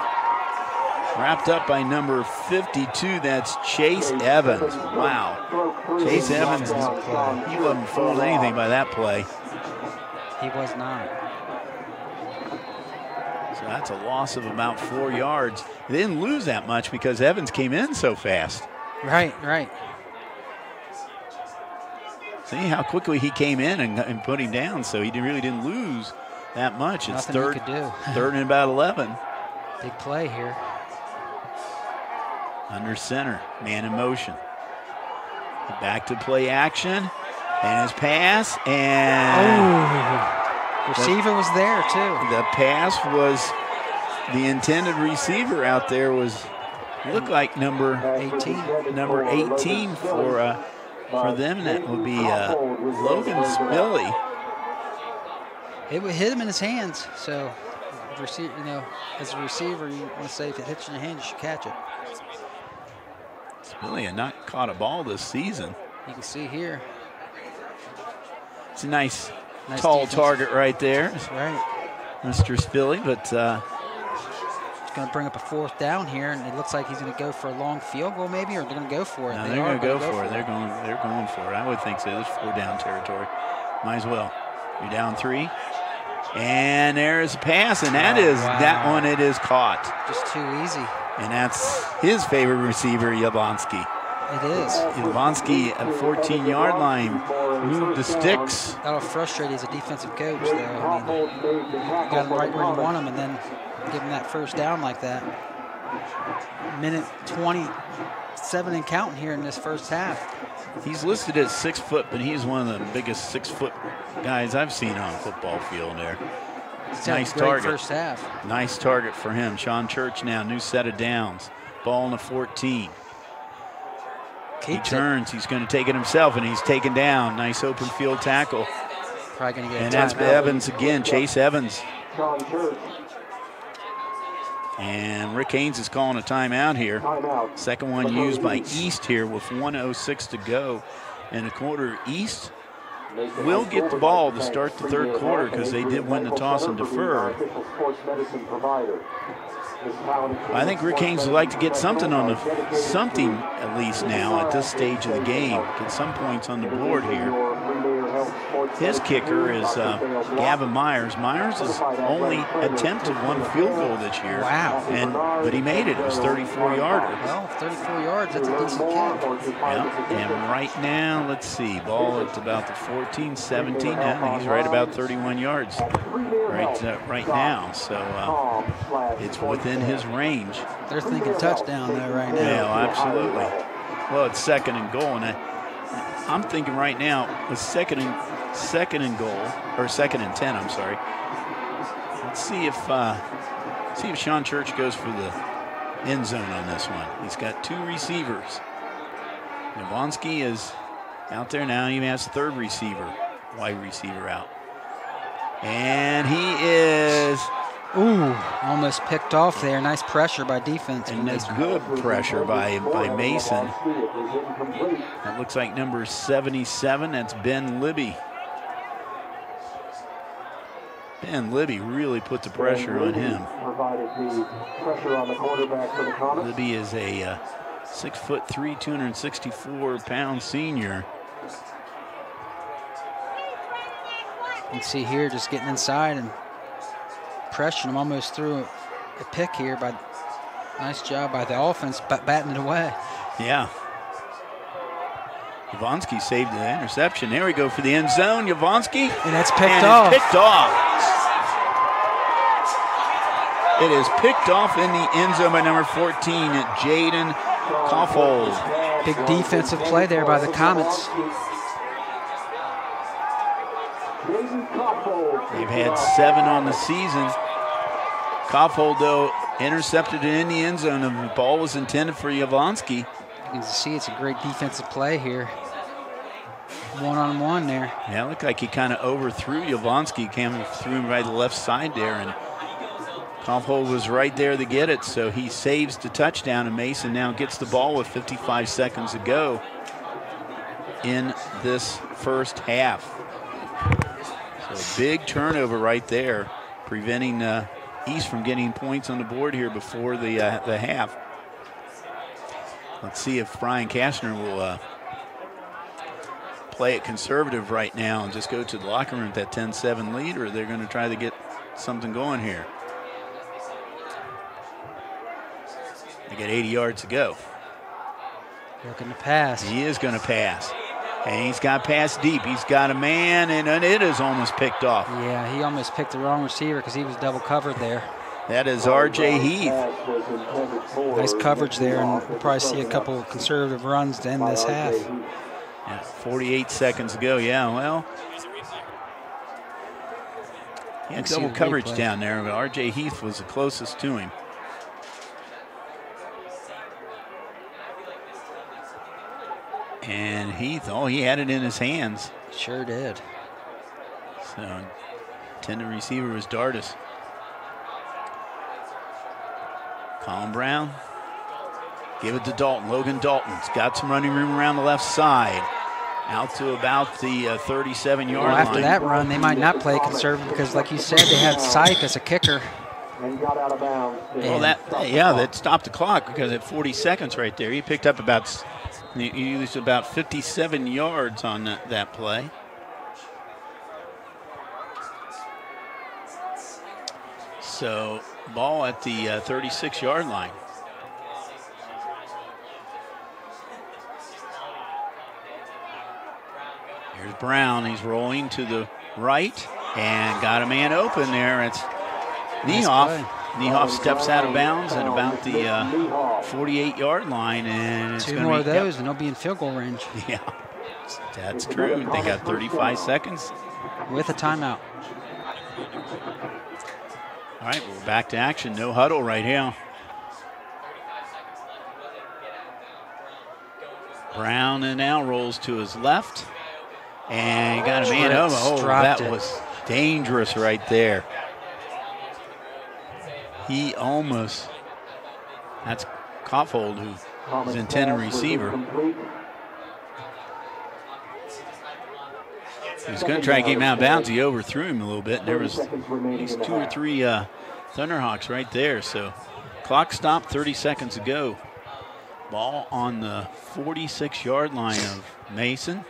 Wrapped up by number 52, that's Chase Evans. Wow. Chase Evans, he wasn't fooled anything by that play. He was not. So that's a loss of about 4 yards. They didn't lose that much because Evans came in so fast. Right, right. See how quickly he came in and put him down, so he really didn't lose that much. It's Nothing he could do. third and about 11. Big play here. Under center, man in motion. Back to play action, and his pass, and receiver was there too. The pass was the intended receiver out there looked like number 18. Number 18 for them. That would be Logan Spilly. It would hit him in his hands. So, as a receiver, you want to say if it hits you in your hand, you should catch it. Spilly had not caught a ball this season. You can see here. It's a nice tall defense. Target right there. That's right. Mr. Spilly, but it's going to bring up a 4th down here, and it looks like he's going to go for a long field goal maybe, or they're going to go for it. No, they're going to go for it. They're going for it. I would think so. This is 4 down territory. Might as well. You're down 3. And there's a pass, and that one it is caught. Just too easy. And that's his favorite receiver, Yablonsky. It is. Yablonsky at 14-yard line moved the sticks. That'll frustrate you as a defensive coach, though. I mean, you got him right where you want him, and then give him that first down like that. Minute 27 and counting here in this first half. He's listed as 6 foot, but he's one of the biggest 6 foot guys I've seen on a football field there. Nice target. First half. Nice target for him. Sean Church now, new set of downs. Ball on the 14. He turns. He's going to take it himself, and he's taken down. Nice open field tackle. Probably going to get and that's Evans again, Chase Evans. Sean Church. And Rick Haynes is calling a timeout here. Second one used by East here with 1:06 to go in the quarter. East will get the ball to start the third quarter because they did win the toss and defer. I think Rick Haynes would like to get something at least now at this stage of the game. Get some points on the board here. His kicker is Gavin Myers. Myers has only attempted 1 field goal this year. Wow. But he made it. It was 34-yarder. Well, 34 yards, that's a decent kick. Yeah. And right now, let's see, ball at about the 14, 17. Now he's right about 31 yards right now. So it's within his range. They're thinking touchdown though right now. Yeah, absolutely. Well, it's 2nd and goal, and I'm thinking right now with second and goal, or 2nd and 10. I'm sorry. Let's see if Sean Church goes for the end zone on this one. He's got 2 receivers. Yablonsky is out there now. He has 3rd receiver, wide receiver out, and he is. Ooh, almost picked off there. Nice pressure by defense. And that's good pressure by Mason. That looks like number 77. That's Ben Libby. Ben Libby really put the pressure on him. Libby is a 6'3", 264-pound senior. You can see here just getting inside and pressuring him, almost threw a pick here. Nice job by the offense, batting it away. Yeah. Yablonsky saved the interception. There we go for the end zone. Yablonsky. And that's picked off. Picked off. It is picked off in the end zone by number 14, Jaden Koffold. Big defensive play there by the Comets. They've had 7 on the season. Koffold, though, intercepted it in the end zone, and the ball was intended for Yablonsky. You can see it's a great defensive play here. One-on-one there. Yeah, it looked like he kind of overthrew Yablonsky, came through him by the left side there, and Koffold was right there to get it, so he saves the touchdown, and Mason now gets the ball with 55 seconds to go in this first half. big turnover right there, preventing East from getting points on the board here before the half. Let's see if Brian Kastner will play it conservative right now and just go to the locker room with that 10-7 lead, or they're going to try to get something going here. They got 80 yards to go. Looking to pass. He is going to pass. And he's got pass deep. He's got a man, and it is almost picked off. Yeah, he almost picked the wrong receiver because he was double covered there. That is R.J. Heath. Nice coverage there, and we'll probably see a couple of conservative runs to end this half. Yeah, 48 seconds to go. Yeah, well, he had double coverage down there, but R.J. Heath was the closest to him. And Heath, he had it in his hands. Sure did. So, intended receiver was Dardis. Colin Brown, give it to Dalton. Logan Dalton's got some running room around the left side. Out to about the 37-yard line. After that run, they might not play conservative because, like you said, they had Syke as a kicker. And got out of bounds. Well, that stopped the clock because at 40 seconds right there, he picked up he used about 57 yards on that play. So, ball at the 36-yard line. Here's Brown. He's rolling to the right and got a man open there. It's Niehoff. Niehoff steps out of bounds at about the 48-yard line, and it's two more of those, and they'll be in field goal range. Yeah, that's true. They got 35 seconds with a timeout. All right, we're back to action. No huddle right here. Brown and now rolls to his left, and got a man over. Oh, that was dangerous right there. He almost, that's Kaufhold, who is intended receiver. He was going to try to get him out of bounds. He overthrew him a little bit. There was these 2 or 3 Thunderhawks right there. So clock stopped, 30 seconds to go. Ball on the 46-yard line of Mason.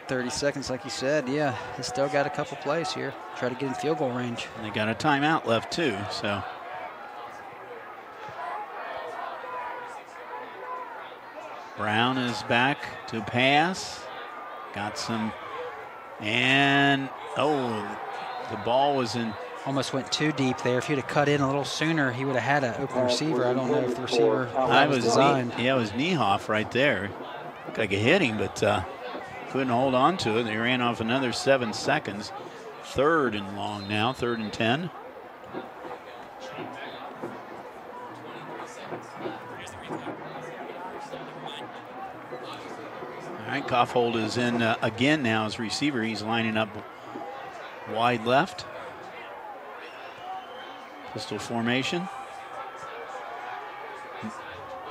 30 seconds, like you said, yeah. They still got a couple plays here. Try to get in field goal range. And they got a timeout left, too, so. Brown is back to pass. Got some, and, the ball was in. Almost went too deep there. If he'd have cut in a little sooner, he would have had an open receiver. I don't know if the receiver was designed. Yeah, it was Niehoff right there. Looked like it hit him, but couldn't hold on to it. They ran off another 7 seconds. 3rd and long now, 3rd and 10. All right, Kaufhold is in again now as receiver. He's lining up wide left. Pistol formation.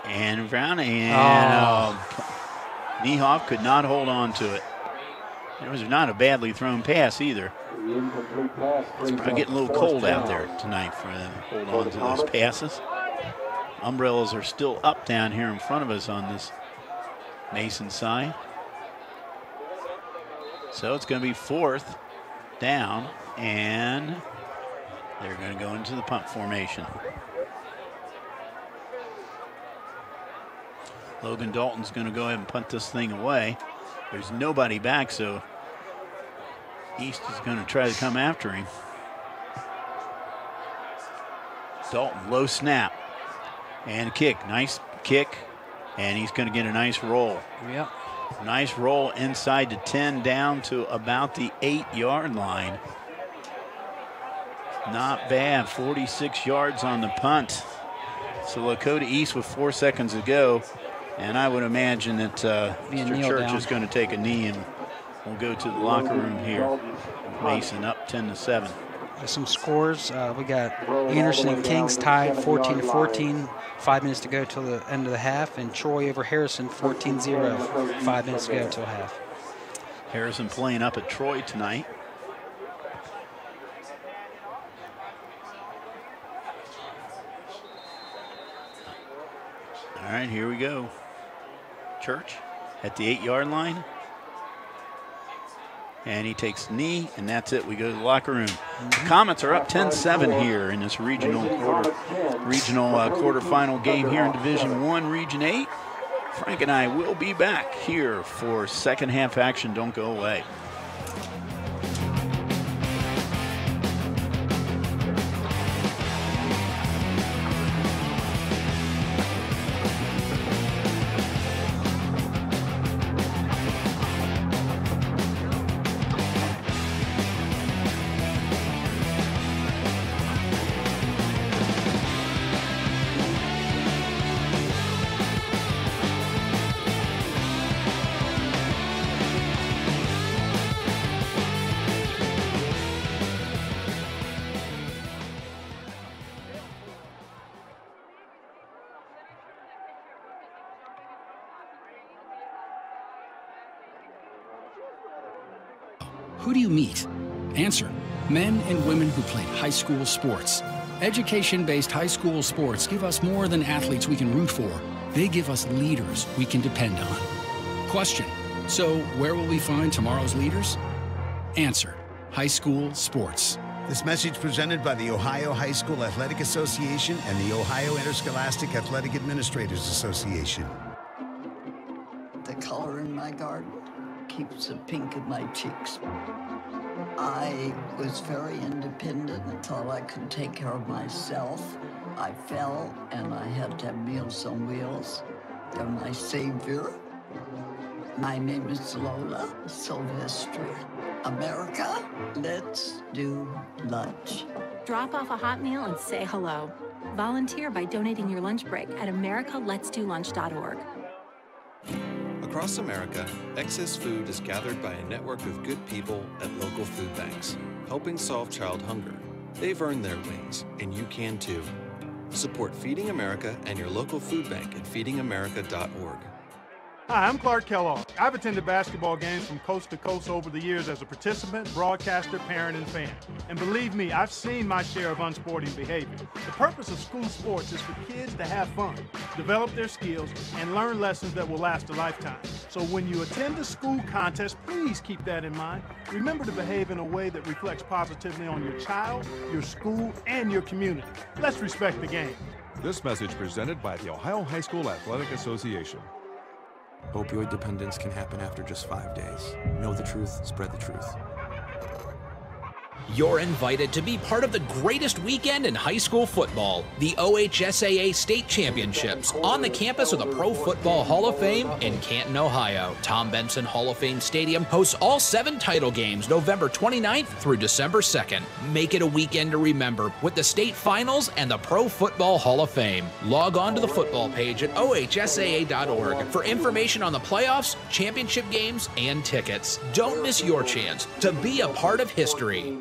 And Brown, and Niehoff could not hold on to it. It was not a badly thrown pass either. It's probably getting a little cold out there tonight for them to hold on to those passes. Umbrellas are still up down here in front of us on this Mason side. So it's going to be 4th down, and they're going to go into the punt formation. Logan Dalton's going to go ahead and punt this thing away. There's nobody back, so East is going to try to come after him. Dalton, low snap, and kick. Nice kick, and he's going to get a nice roll. Yep. Nice roll inside the 10 down to about the 8-yard line. Not bad, 46 yards on the punt. So Lakota East with 4 seconds to go. And I would imagine that Mr. Church is going to take a knee, and we'll go to the locker room here. Mason up 10-7. Some scores. We got Anderson and Kings tied 14-14. 5 minutes to go till the end of the half, and Troy over Harrison 14-0. 5 minutes to go till half. Harrison playing up at Troy tonight. All right, here we go. Church at the 8-yard line. And he takes a knee, and that's it. We go to the locker room. The Comets are up 10-7 here in this regional quarterfinal game here in Division I, Region 8. Frank and I will be back here for second half action. Don't go away. Who do you meet? Answer. Men and women who played high school sports. Education-based high school sports give us more than athletes we can root for. They give us leaders we can depend on. Question. So where will we find tomorrow's leaders? Answer. High school sports. This message presented by the Ohio High School Athletic Association and the Ohio Interscholastic Athletic Administrators Association. The color in my garden keeps the pink in my cheeks. I was very independent and thought I could take care of myself. I fell and I had to have Meals on Wheels. They're my savior. My name is Lola Silvestri. America, let's do lunch. Drop off a hot meal and say hello. Volunteer by donating your lunch break at americaletsdolunch.org. Across America, excess food is gathered by a network of good people at local food banks, helping solve child hunger. They've earned their wings, and you can too. Support Feeding America and your local food bank at feedingamerica.org. Hi, I'm Clark Kellogg. I've attended basketball games from coast to coast over the years as a participant, broadcaster, parent, and fan. And believe me, I've seen my share of unsporting behavior. The purpose of school sports is for kids to have fun, develop their skills, and learn lessons that will last a lifetime. So when you attend a school contest, please keep that in mind. Remember to behave in a way that reflects positively on your child, your school, and your community. Let's respect the game. This message presented by the Ohio High School Athletic Association. Opioid dependence can happen after just 5 days. Know the truth, spread the truth. You're invited to be part of the greatest weekend in high school football, the OHSAA State Championships, on the campus of the Pro Football Hall of Fame in Canton, Ohio. Tom Benson Hall of Fame Stadium hosts all 7 title games November 29th through December 2nd. Make it a weekend to remember with the state finals and the Pro Football Hall of Fame. Log on to the football page at ohsaa.org for information on the playoffs, championship games, and tickets. Don't miss your chance to be a part of history.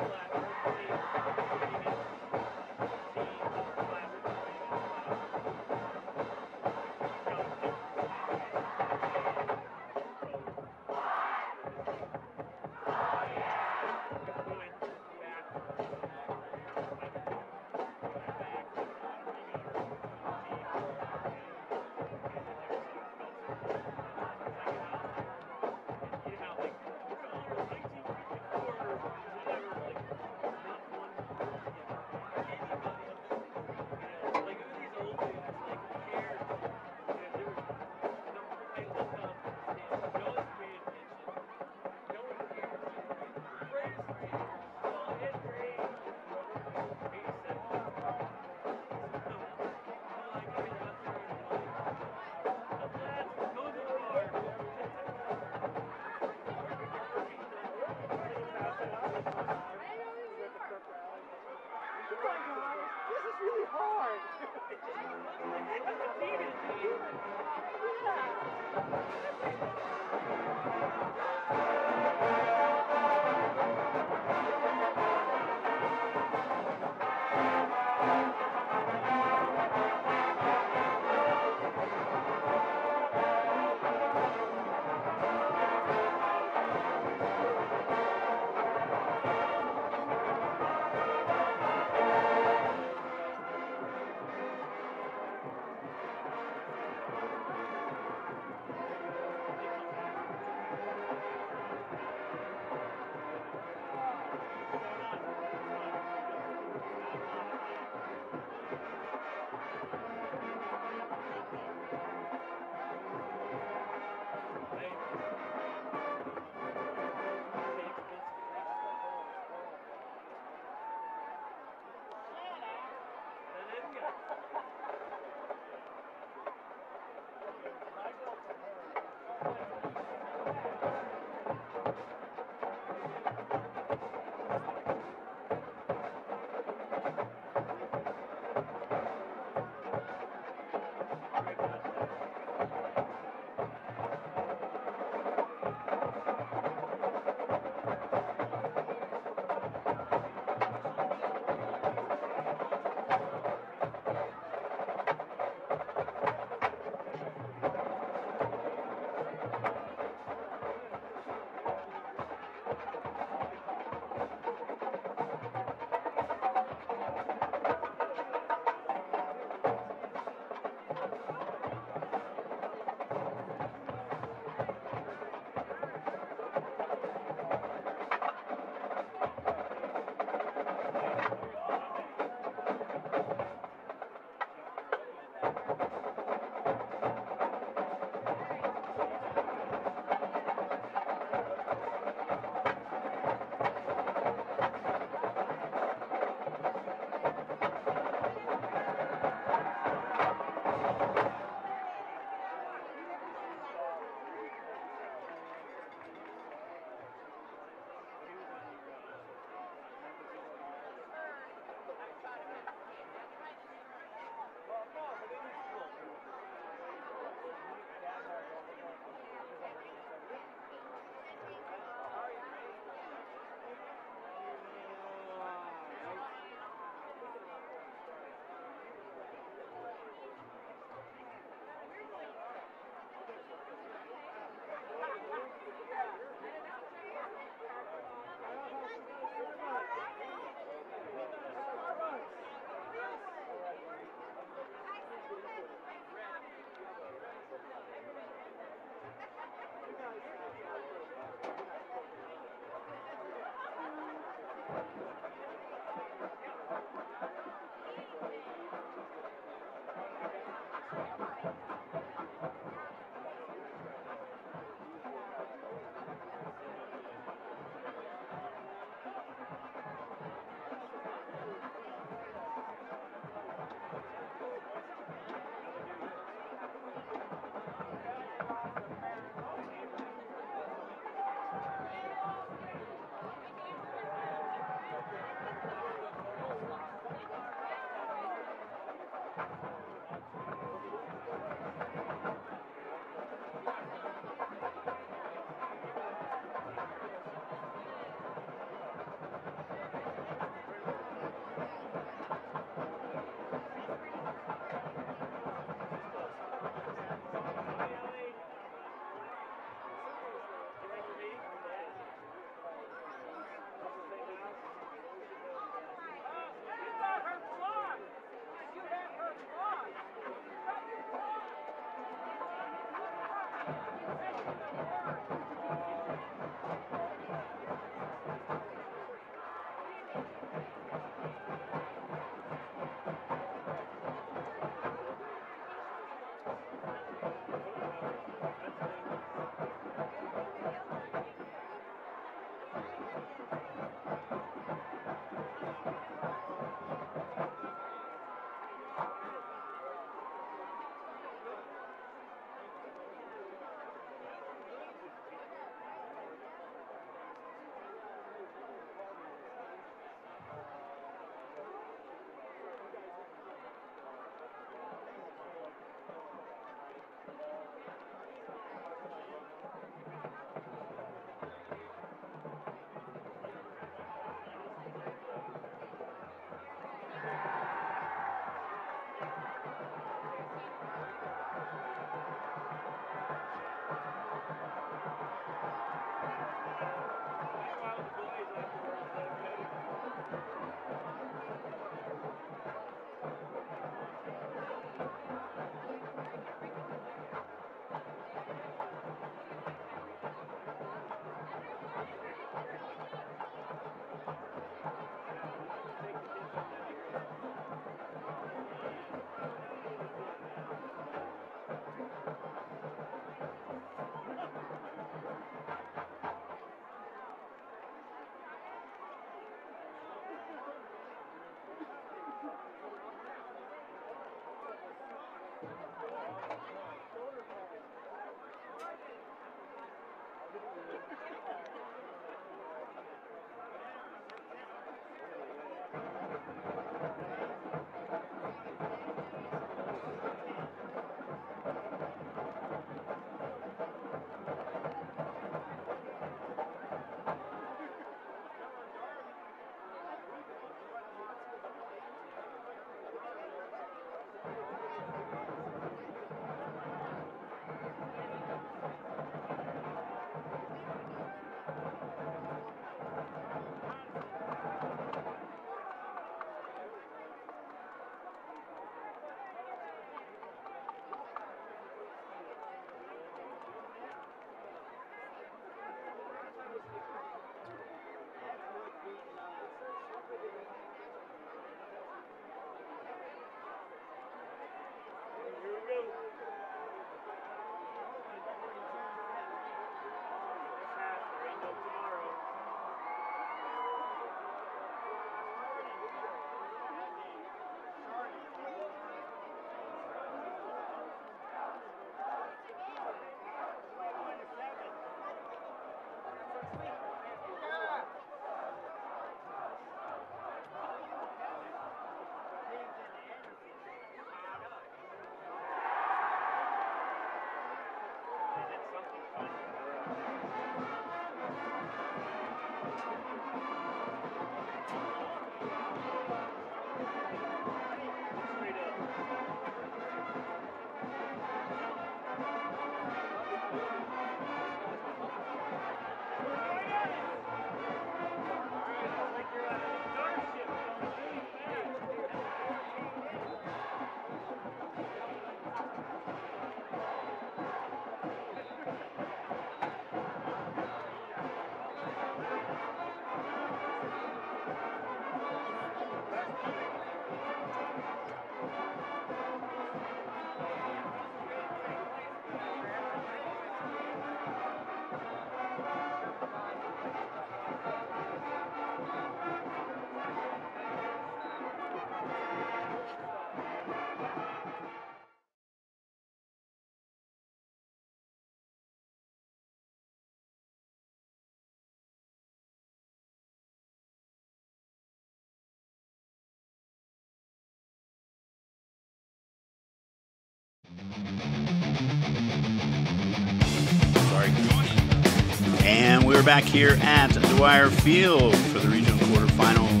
And we're back here at Dwyer Field for the regional quarterfinals.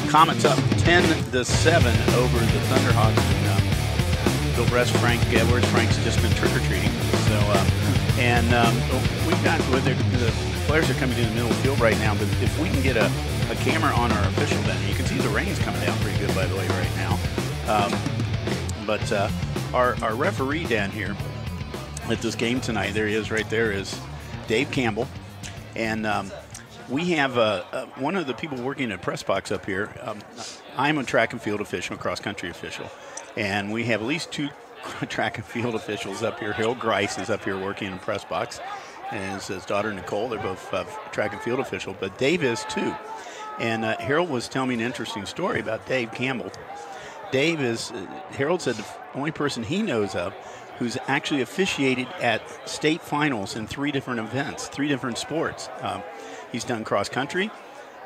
Comets up 10-7 over the Thunderhawks. And Bill Bress, Frank Edwards. Frank's just been trick-or-treating. So, we've got the players are coming in the middle of the field right now. But if we can get a camera on our official venue, you can see the rain's coming down pretty good, by the way, right now. Our referee down here, at this game tonight. There he is right there is Dave Campbell. And we have one of the people working at press box up here. I'm a track and field official, cross-country official. And we have at least 2 track and field officials up here. Harold Grice is up here working in the press box. And his daughter, Nicole, they're both track and field official. But Dave is too. And Harold was telling me an interesting story about Dave Campbell. Dave is, Harold said, the only person he knows of who's actually officiated at state finals in 3 different events, 3 different sports. He's done cross country,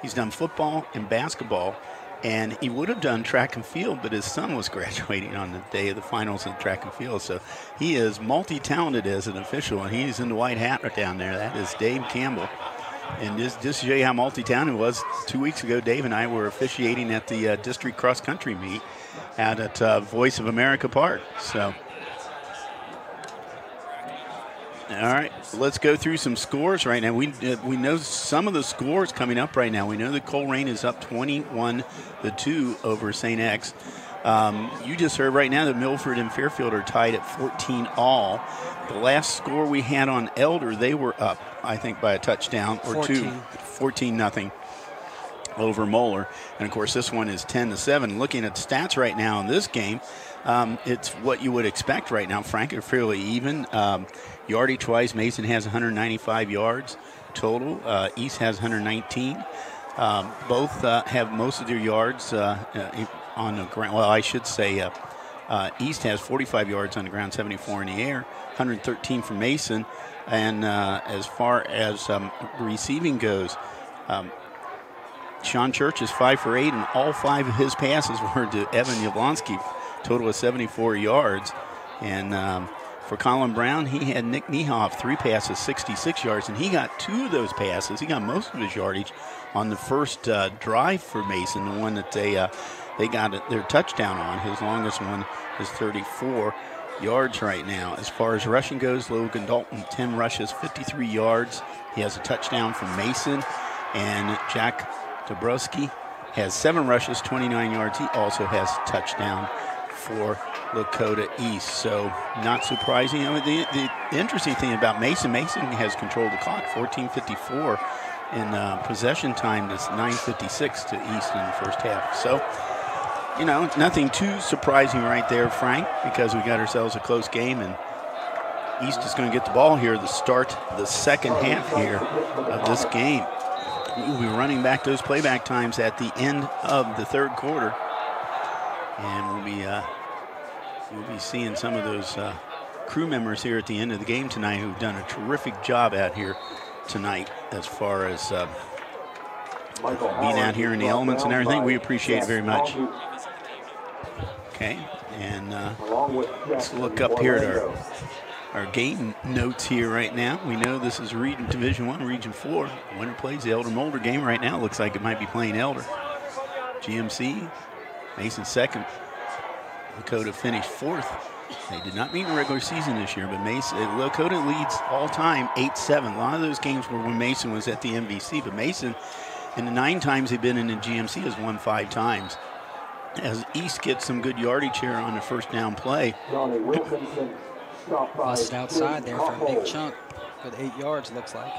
he's done football and basketball, and he would have done track and field, but his son was graduating on the day of the finals in track and field. So he is multi-talented as an official, and he's in the white hat right down there. That is Dave Campbell. And just to show you how multi-talented he was, 2 weeks ago, Dave and I were officiating at the district cross-country meet out at Voice of America Park. So, all right, let's go through some scores right now. We know some of the scores coming up right now. We know that Coleraine is up 21-2 over St. X. You just heard right now that Milford and Fairfield are tied at 14 all. The last score we had on Elder, they were up, I think, by a touchdown or 14-0 over Moeller. And, of course, this one is 10-7. Looking at stats right now in this game, it's what you would expect right now. Frank, are fairly even. Yardage-wise, Mason has 195 yards total. East has 119. Both have most of their yards on the ground. Well, I should say East has 45 yards on the ground, 74 in the air, 113 for Mason. And as far as receiving goes, Sean Church is 5 for 8, and all 5 of his passes were to Evan Yablonsky, total of 74 yards. And for Colin Brown, he had Nick Niehoff, 3 passes, 66 yards, and he got 2 of those passes. He got most of his yardage on the first drive for Mason, the one that they got their touchdown on. His longest one is 34 yards right now. As far as rushing goes, Logan Dalton, 10 rushes, 53 yards. He has a touchdown from Mason, and Jack Dabrowski has 7 rushes, 29 yards. He also has a touchdown for Lakota East. So not surprising. I mean, the interesting thing about Mason has controlled the clock, 14:54 in possession time. That's 9:56 to East in the first half. So, you know, nothing too surprising right there, Frank, because we got ourselves a close game, and East is going to get the ball here to start the second half here of this game. We'll be running back those playback times at the end of the third quarter, and we'll be seeing some of those crew members here at the end of the game tonight who've done a terrific job out here tonight as far as being out here in the elements and everything. We appreciate it very much. Okay, and let's look up here at our game notes here right now. We know this is Region Division 1, Region 4. Winner plays the Elder-Mulder game right now. Looks like it might be playing Elder. GMC, Mason second. Lakota finished 4th. They did not meet in the regular season this year, but Lakota leads all time 8-7. A lot of those games were when Mason was at the MVC, but Mason, in the 9 times they've been in the GMC, has won 5 times. As East gets some good yardage here on the first down play. Busted outside there for a big chunk with 8 yards, looks like.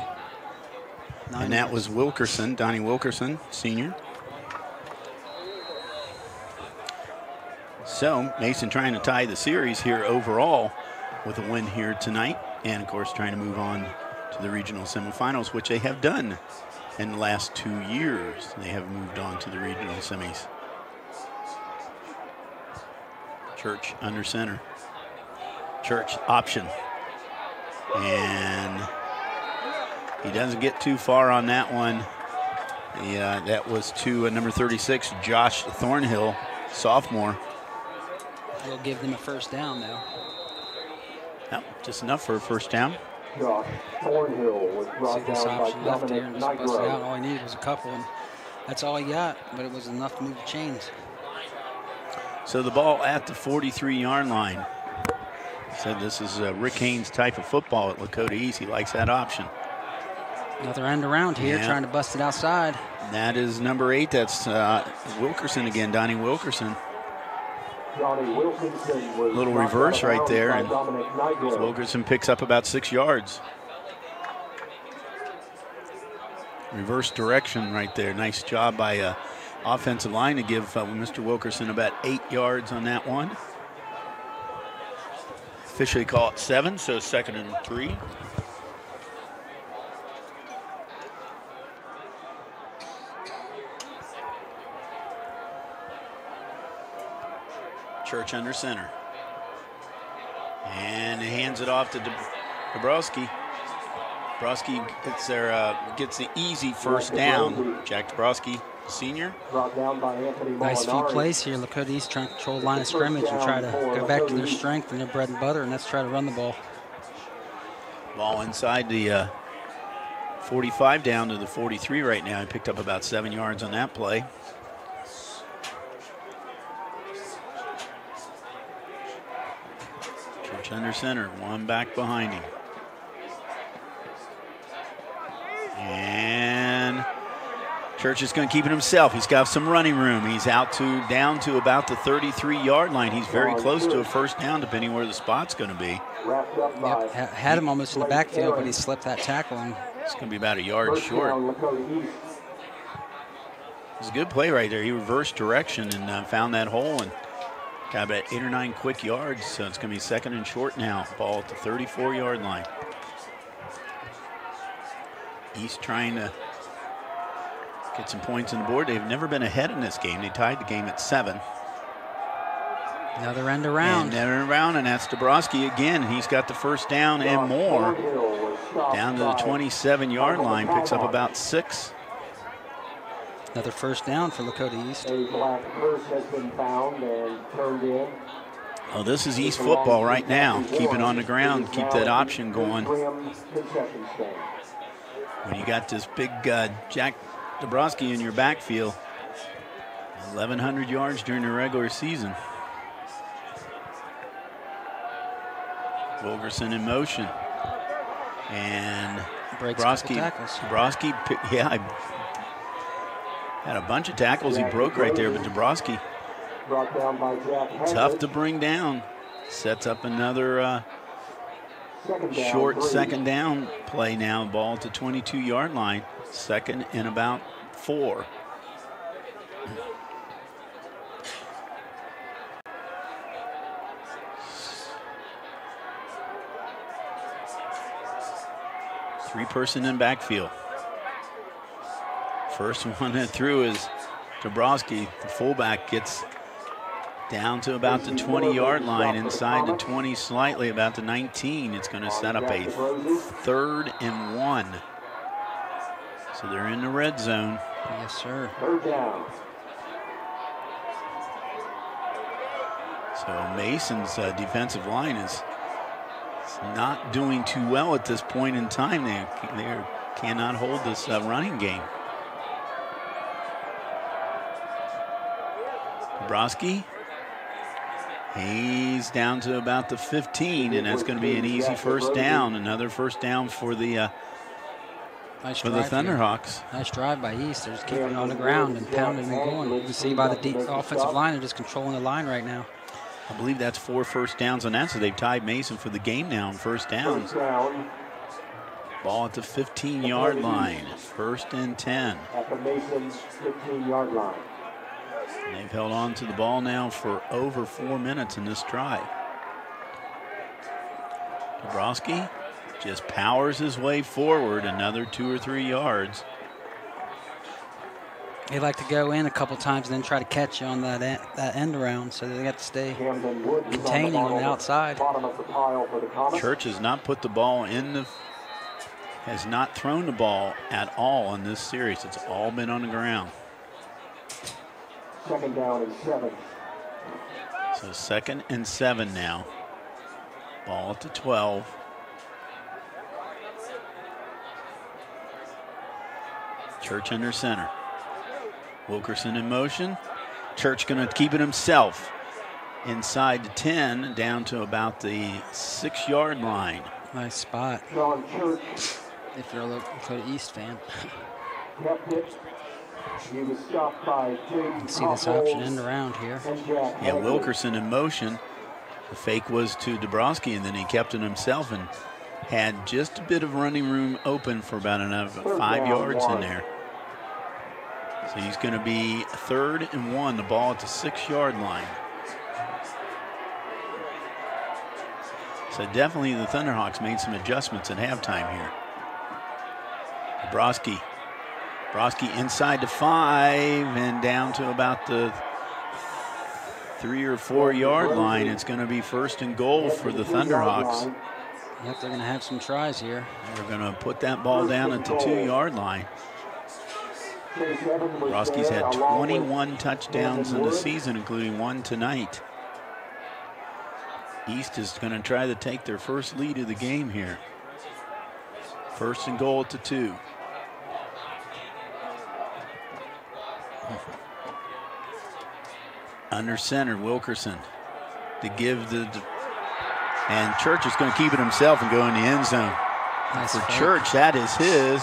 And that was Wilkerson, Donnie Wilkerson, senior. So Mason trying to tie the series here overall with a win here tonight. And, of course, trying to move on to the regional semifinals, which they have done in the last 2 years. They have moved on to the regional semis. Church under center. Church option. And he doesn't get too far on that one. Yeah, that was to number 36, Josh Thornhill, sophomore. We'll give them a first down, though. Yep, just enough for a first down. Josh Thornhill was brought See this down option by left here and just Dominic bust it Nigro. out. All he needed was a couple, and that's all he got, but it was enough to move the chains. So the ball at the 43-yard line. Said this is Rick Haynes' type of football at Lakota East. He likes that option. Another end around here, trying to bust it outside. That is number 8. That's Wilkerson again, Donnie Wilkerson. Little reverse right there, and Wilkerson picks up about 6 yards. Reverse direction right there. Nice job by offensive line to give Mr. Wilkerson about 8 yards on that one. Officially call it 7, so 2nd and 3. Church under center. And he hands it off to Dabrowski. Dabrowski gets the easy first down. Jack Dabrowski, senior. Nice few plays here. Lakota East trying to control the line of scrimmage and try to go back to their strength and their bread and butter, and that's try to run the ball. Ball inside the 45 down to the 43 right now. He picked up about 7 yards on that play. Church under center, one back behind him. And Church is going to keep it himself. He's got some running room. He's down to about the 33-yard line. He's very close to a first down, depending where the spot's going to be. Yep, had him almost in the backfield, but he slipped that tackle. And it's going to be about a yard short. It's a good play right there. He reversed direction and found that hole and got about 8 or 9 quick yards. So it's going to be 2nd and short now. Ball at the 34-yard line. East trying to get some points on the board. They've never been ahead in this game. They tied the game at 7. Another end around. And that's Dabrowski again. He's got the first down and more. Down to the 27-yard line. Picks up about 6. Another first down for Lakota East. A black purse has been found and turned in. Oh, this is East football right now. Keep it on the ground. Keep that option going. When you got this big Jack Dabrowski in your backfield, 1,100 yards during the regular season. Wilkerson in motion. And Dabrowski, had a bunch of tackles he broke right there, but Dabrowski, tough to bring down. Sets up another short 2nd down play now. Ball at the 22-yard line. 2nd and about 4. Three-person in backfield. First one that threw is Dabrowski. The fullback gets down to about the 20-yard line, inside the 20 slightly, about the 19. It's going to set up a 3rd and 1. So they're in the red zone. Yes, sir. 3rd down. So Mason's defensive line is not doing too well at this point in time. They cannot hold this running game. Dabrowski, he's down to about the 15, and that's going to be an easy first down. Another first down for the Thunderhawks. Nice drive by East. They're just keeping it on the ground and pounding and going. You can see by the offensive line, they're just controlling the line right now. I believe that's 4 first downs on that, so they've tied Mason for the game now in first downs. Ball at the 15-yard line. 1st and 10. At the Mason's 15-yard line. And they've held on to the ball now for over 4 minutes in this drive. Dabrowski just powers his way forward another 2 or 3 yards. They like to go in a couple times and then try to catch you on that end around, so they got to stay containing on the outside. Church has not put the ball has not thrown the ball at all in this series. It's all been on the ground. 2nd down and 7. So 2nd and 7 now. Ball at the 12. Church under center. Wilkerson in motion. Church going to keep it himself. Inside the 10, down to about the 6-yard line. Nice spot. John Church. If you're a Lakota East fan. Kept it. He was stopped by Jaden. See this option end around here. Yeah, Wilkerson in motion. The fake was to Dabrowski, and then he kept it himself and had just a bit of running room open for about another 5 yards in there. So he's going to be 3rd and 1, the ball at the 6-yard line. So definitely the Thunderhawks made some adjustments at halftime here. Dabrowski inside the 5 and down to about the 3 or 4 yard line. It's going to be 1st and goal for the Thunderhawks. Yep, they're going to have some tries here. They're going to put that ball down at the 2-yard line. Dabrowski's had 21 touchdowns in the season, including 1 tonight. East is going to try to take their first lead of the game here. 1st and goal at the 2. Under center, Wilkerson to give and Church is going to keep it himself and go in the end zone. Nice For fake. Church, that is his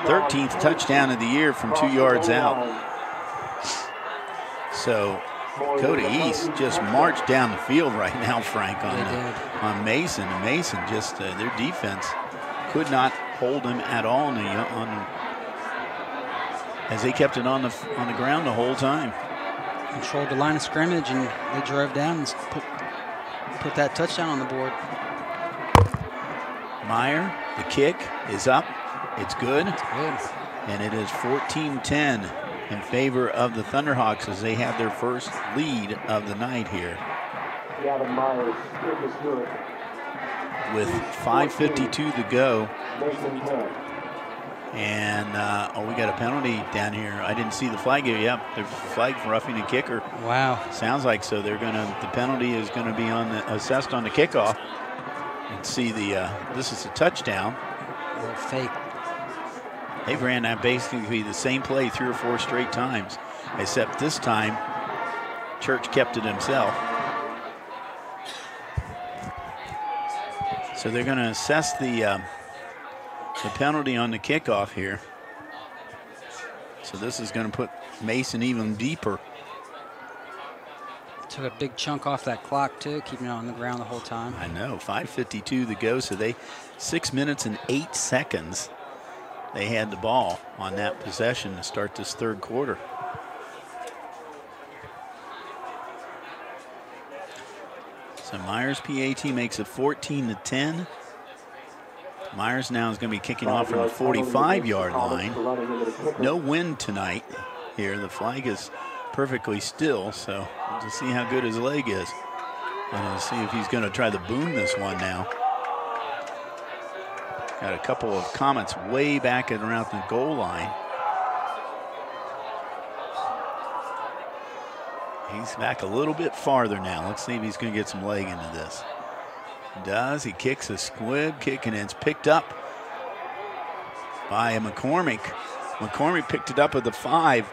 13th touchdown of the year from 2 yards out. So Lakota East just marched down the field right now, Frank, on Mason. And Mason just, their defense could not hold him at all as they kept it on the ground the whole time. Controlled the line of scrimmage, and they drove down and put that touchdown on the board. Meyer, the kick is up. It's good. It's good. And it is 14-10 in favor of the Thunderhawks as they have their first lead of the night here. Gavin Myers, kick is good. With 5:52 to go. Mason 10. And, we got a penalty down here. I didn't see the flag here. Yep, there's a flag for roughing the kicker. Wow. Sounds like so. The penalty is going to be assessed on the kickoff. Let's see this is a touchdown. A little fake. They've ran that basically the same play 3 or 4 straight times, except this time Church kept it himself. So they're going to assess the penalty on the kickoff here. So this is going to put Mason even deeper. Took a big chunk off that clock too, keeping it on the ground the whole time. I know, 5:52 to go, so 6 minutes and 8 seconds they had the ball on that possession to start this 3rd quarter. So Myers PAT makes it 14-10. Myers now is going to be kicking off from the 45-yard line. No wind tonight here. The flag is perfectly still, so we'll just see how good his leg is. And we'll see if he's going to try to boom this one now. Got a couple of Comets way back at around the goal line. He's back a little bit farther now. Let's see if he's going to get some leg into this. Does. He kicks a squib kick, and it's picked up by McCormick. McCormick picked it up at the 5,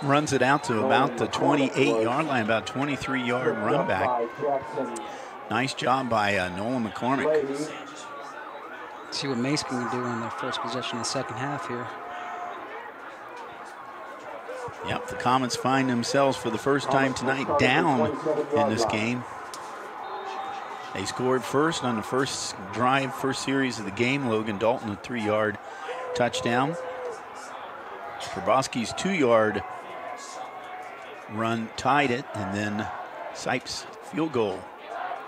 runs it out to about the 28-yard line, about 23-yard run back. Nice job by Nolan McCormick. See what Mace can do on their first possession in the second half here. Yep, the Comets find themselves for the first time tonight down in this game. They scored first on the first drive, first series of the game. Logan Dalton, a 3-yard touchdown. Probowski's 2-yard run tied it, and then Sipes' field goal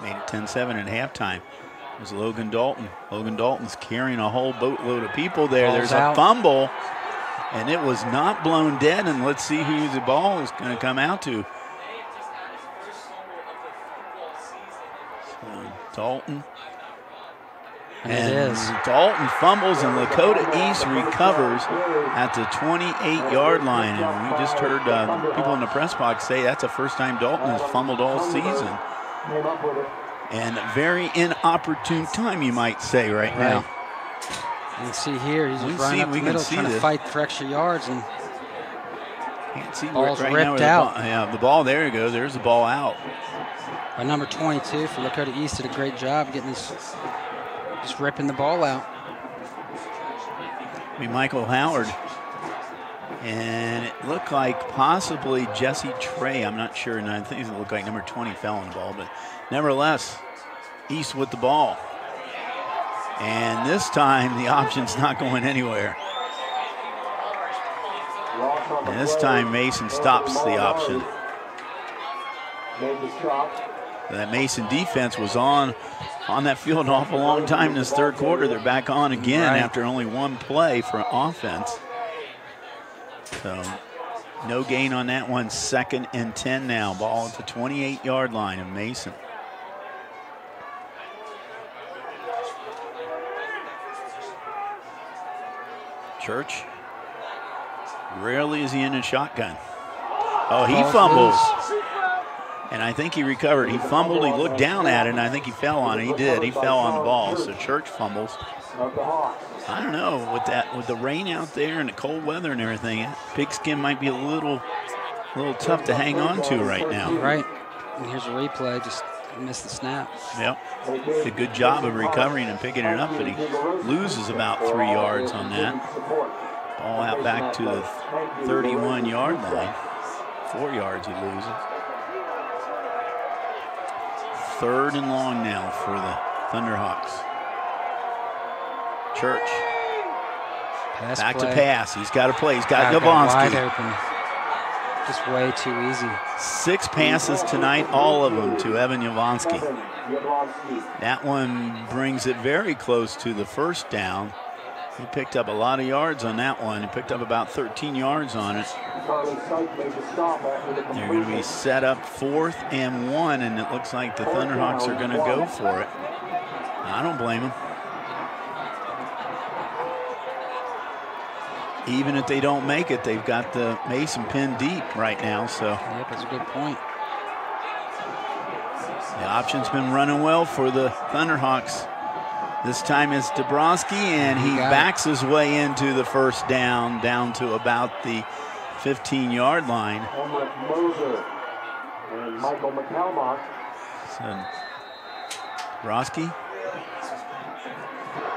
made it 10-7 at halftime. It was Logan Dalton. Logan Dalton's carrying a whole boatload of people there. There's a fumble, and it was not blown dead, and let's see who the ball is going to come out to. Dalton. And it is. Dalton fumbles, and Lakota East recovers at the 28-yard line. And we just heard people in the press box say that's the first time Dalton has fumbled all season. And a very inopportune time, you might say, right now. You can see here, he's just running up the middle, trying to fight for extra yards, and can't see ball's right ripped now out. The ball, there you go. There's the ball out. By number 22 for Lakota East did a great job getting this, just ripping the ball out. Michael Howard And it looked like possibly Jesse Trey, I'm not sure, and I think it looked like number 20 fell on the ball, but nevertheless, East with the ball. And this time, the option's not going anywhere. And this time, Mason stops the option. That Mason defense was on that field an awful long time in this third quarter. They're back on again after only one play for offense. So no gain on that one. 2nd and 10 now. Ball at the 28-yard line of Mason. Church. Rarely is he in a shotgun. Oh, he fumbles. And I think he recovered. He fumbled, he looked down at it, and I think he fell on it. He did, he fell on the ball, so Church fumbles. I don't know, with the rain out there and the cold weather and everything, Pigskin might be a little tough to hang on to right now. Right, and here's a replay, just missed the snap. Yep, did a good job of recovering and picking it up, but he loses about 3 yards on that. Ball out back to the 31-yard line. 4 yards he loses. 3rd and long now for the Thunderhawks. Church. Back to pass. He's got to play. He's got Gavonsky. Wide open. Just way too easy. 6 passes tonight, all of them to Evan Yavonsky. That one brings it very close to the first down. He picked up a lot of yards on that one. He picked up about 13 yards on it. They're going to be set up 4th and 1, and it looks like the Thunderhawks are going to go for it. I don't blame them. Even if they don't make it, they've got the Mason pinned deep right now. So yep, that's a good point. The option's been running well for the Thunderhawks. This time it's Dabrowski, and he backs his way into the first down to about the 15-yard line. And Michael McCalmont. So Dabrowski,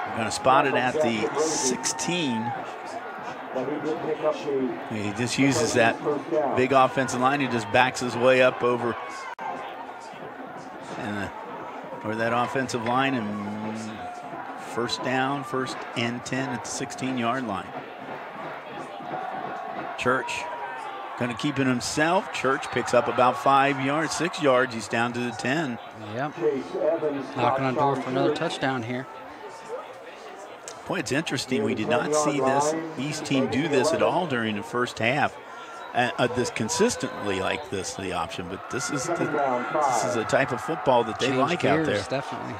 we're going to spot it at the 16. He just uses that big offensive line. He just backs his way up over that offensive line, and first down, 1st and 10 at the 16-yard line. Church going to keep it himself. Church picks up about 5 yards, 6 yards. He's down to the 10. Yep. Knocking on the door for another touchdown here. Boy, it's interesting. We did not see this East team do this at all during the first half. This consistently like this, the option, but this is the type of football that they like out there. Definitely.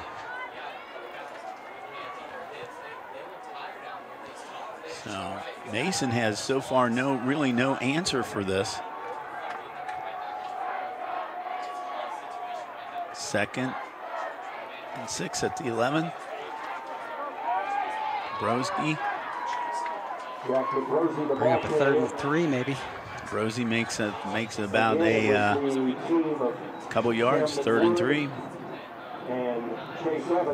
So Mason has so far really no answer for this. 2nd and 6 at the 11. Broski. Bring up a 3rd and 3 maybe. Brosi makes about a couple yards, 3rd and 3.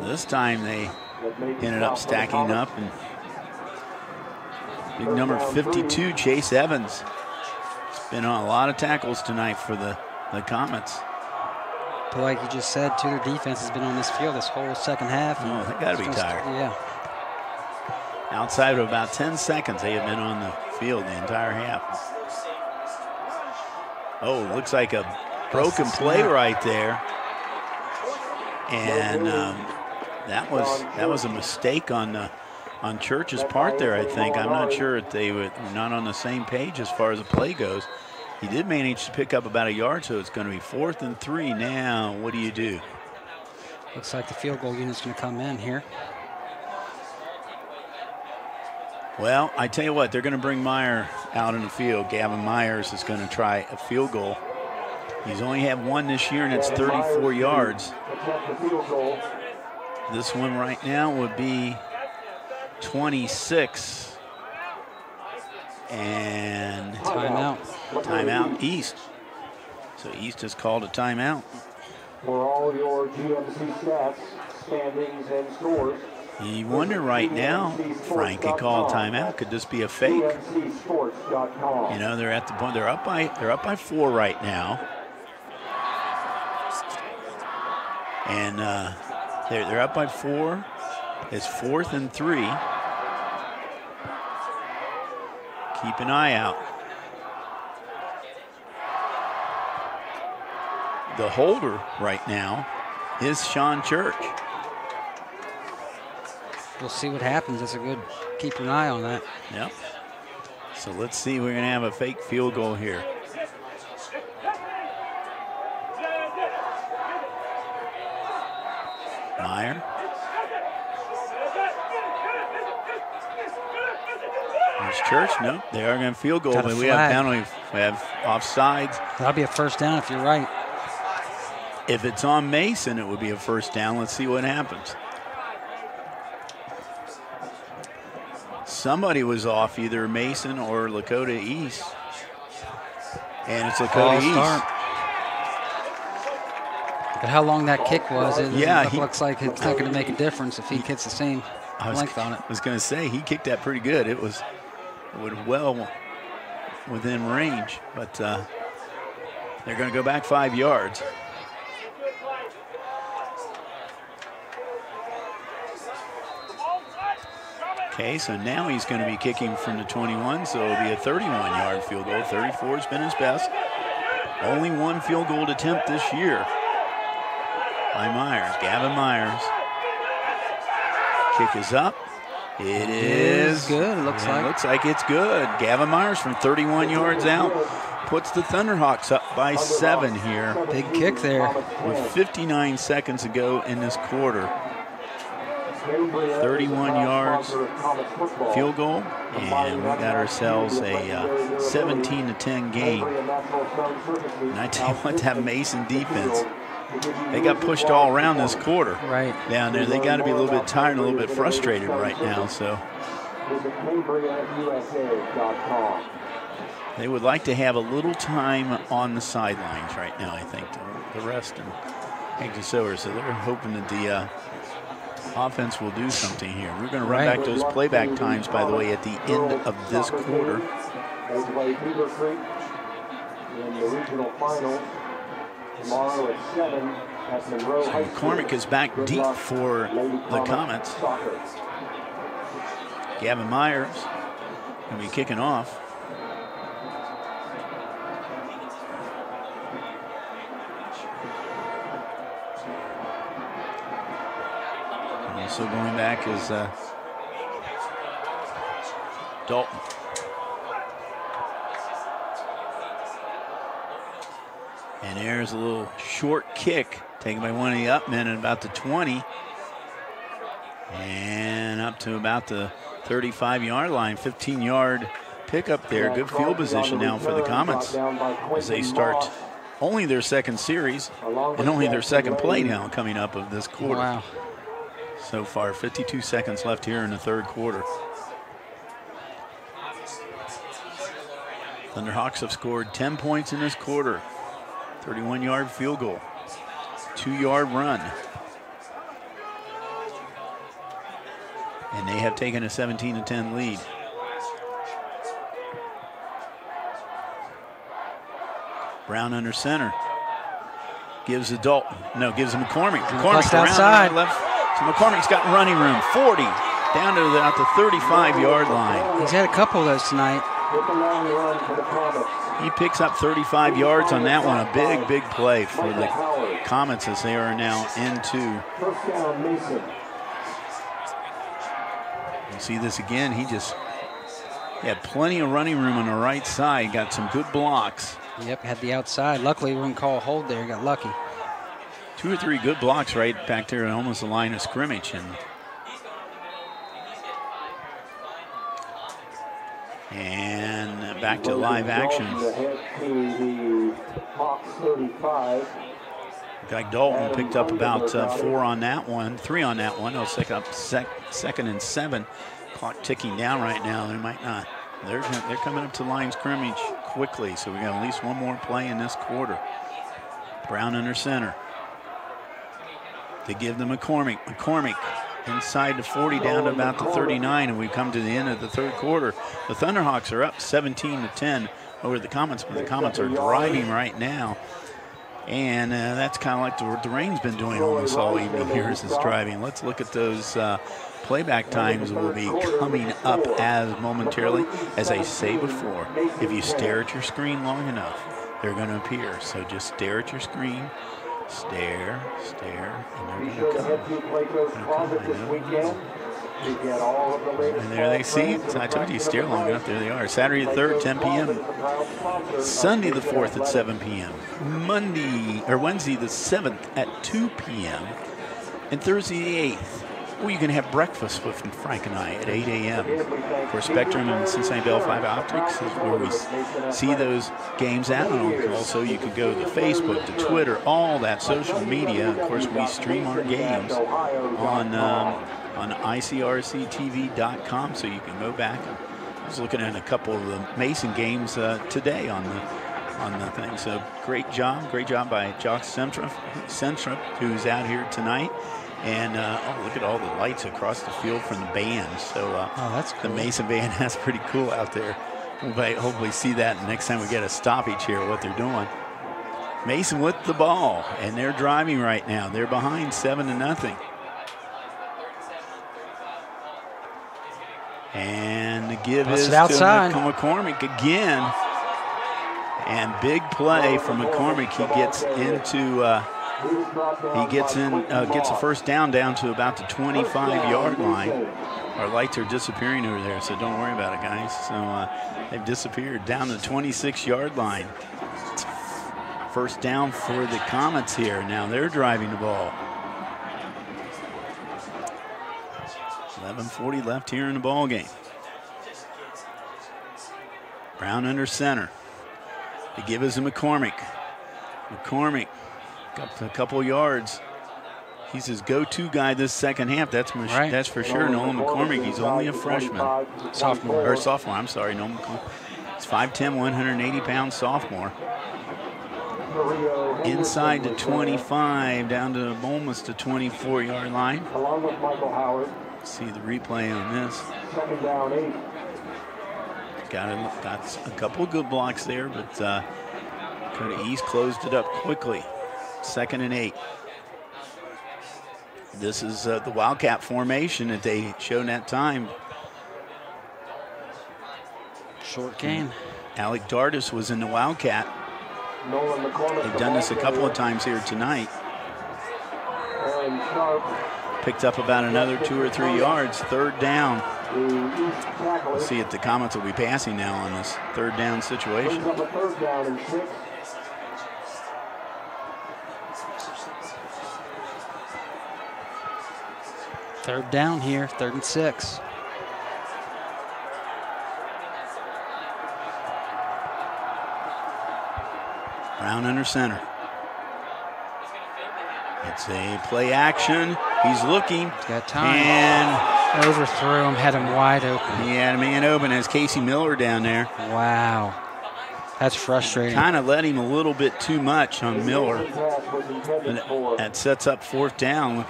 This time they ended up stacking up, and big number 52, Chase Evans. It's been on a lot of tackles tonight for the Comets. But like you just said, too, their defense has been on this field this whole second half. Oh, they got to be tired. Yeah. Outside of about 10 seconds, they have been on the field the entire half. Oh, looks like a broken play right there. And that was a mistake on Church's part there, I think. I'm not sure if they were not on the same page as far as the play goes. He did manage to pick up about a yard, so it's going to be 4th and 3 now. What do you do? Looks like the field goal unit's going to come in here. Well, I tell you what, they're going to bring Meyer out in the field. Gavin Myers is going to try a field goal. He's only had one this year, and it's 34 yards. This one right now would be 26. And timeout East. So East has called a timeout. For all your GMC stats, standings, and scores, You wonder right now, Frank, he called timeout. Could this be a fake? You know, they're at the point. They're up by 4 right now, and they're up by 4. It's 4th and 3. Keep an eye out. The holder right now is Sean Church. We'll see what happens. That's a good, keep an eye on that. Yep. So let's see, we're going to have a fake field goal here. Meyer. There's Church. Nope, they are going to field goal, but we have penalty. We have offsides. That'll be a first down if you're right. If it's on Mason, it would be a first down. Let's see what happens. Somebody was off, either Mason or Lakota East. And it's Lakota East. But how long that kick was, it yeah, looks like it's not going to make a difference if he hits the same length on it. I was going to say, he kicked that pretty good. It was well within range, but they're going to go back 5 yards. Okay, so now he's going to be kicking from the 21, so it'll be a 31-yard field goal. 34 has been his best. Only one field goal attempt this year by Myers. Gavin Myers. Kick is up. It is good, it looks like. It looks like it's good. Gavin Myers from 31 yards out puts the Thunderhawks up by 7 here. Big kick there. With 59 seconds to go in this quarter. 31 yards field goal, and we got ourselves a 17-10 game. And I tell you what, that Mason defense, they got pushed all around this quarter. Right. Down there, they got to be a little bit tired, a little bit frustrated right now. So they would like to have a little time on the sidelines right now, I think, to rest and anxious over. So they're hoping that the offense will do something here. We're going to run back those playback times, by the way, at the end of this quarter. They play Beaver Creek in the regional finals tomorrow at 7 at Monroe High School. McCormick is back deep for the Comets. Gavin Myers going to be kicking off. Also going back is Dalton. And there's a little short kick taken by one of the upmen at about the 20. And up to about the 35-yard line, 15-yard pickup there. Good field position now for the Comets as they start only their second series and only their second play now coming up of this quarter. Wow. So far, 52 seconds left here in the third quarter. Thunderhawks have scored 10 points in this quarter. 31-yard field goal, 2-yard run. And they have taken a 17-10 lead. Brown under center. Gives the Dalton. No, gives him McCormick. McCormick outside. Left. So McCormick's got running room. 40 down to the 35-yard line. He's had a couple of those tonight. He picks up 35 yards on that one. A big, big play for the Comets as they are now into. You see this again. He had plenty of running room on the right side. Got some good blocks. Yep, had the outside. Luckily, we wouldn't call a hold there. Got lucky. 2 or 3 good blocks right back there, almost the line of scrimmage. And back to live action. Guy Dalton picked up about 4 on that one, 3 on that one. He'll pick up second and 7. Clock ticking down right now. They might not. They're coming up to line scrimmage quickly, so we got at least one more play in this quarter. Brown under center. They give them McCormick. McCormick inside the 40 down to about the 39, and we come to the end of the third quarter. The Thunderhawks are up 17-10 over the Comets, but the Comets are driving right now. And that's kind of like what the rain's been doing almost all evening here is this driving. Let's look at those playback times will be coming up as momentarily. As I say before, if you stare at your screen long enough, they're going to appear. So just stare at your screen, stare, and they're going to come. And there they see. So I told you, stare long enough. There they are. Saturday the 3rd, 10 p.m. Sunday the 4th at 7 p.m. Wednesday the 7th at 2 p.m. And Thursday the 8th. Well, you can have breakfast with Frank and I at 8 a.m. for Spectrum and Cincinnati Bell Fiber Optics is where we see those games at. And also, you can go to Facebook, to Twitter, all that social media. Of course, we stream our games on ICRCTV.com, so you can go back. I was looking at a couple of the Mason games today on the thing. So great job by Jock Centrup, who's out here tonight. And look at all the lights across the field from the band. So that's cool. The Mason band, that's pretty cool out there. We'll hopefully see that next time we get a stoppage here, what they're doing. Mason with the ball, and they're driving right now. They're behind 7-0. And the give is to McCormick again. And big play from McCormick. He gets into gets a first down to about the 25-yard line. Our lights are disappearing over there, so don't worry about it, guys. So they've disappeared down the 26-yard line. First down for the Comets here. Now they're driving the ball. 11:40 left here in the ball game. Brown under center. The give is to McCormick. McCormick got a couple yards. He's his go-to guy this second half. That's for sure. Nolan McCormick, he's only a freshman. Sophomore, I'm sorry. Nolan McCormick. He's 5'10", 180-pound sophomore. Inside the 25, down to almost the 24-yard line. See the replay on this. Second down 8. Got a couple of good blocks there, but Dakota East closed it up quickly. 2nd and 8. This is the Wildcat formation that they showed that time. Short game. Alec Dardis was in the Wildcat. They've done this a couple of times here tonight. Picked up about another 2 or 3 yards. 3rd down. We'll see if the Comets will be passing now on this 3rd down situation. Third down here, 3rd and 6. Brown under center. It's a play action. He's looking. He's got time. And overthrew him, had him wide open. He had a man open as Casey Miller down there. Wow. That's frustrating. Kind of let him a little bit too much on Miller. And that sets up 4th down. You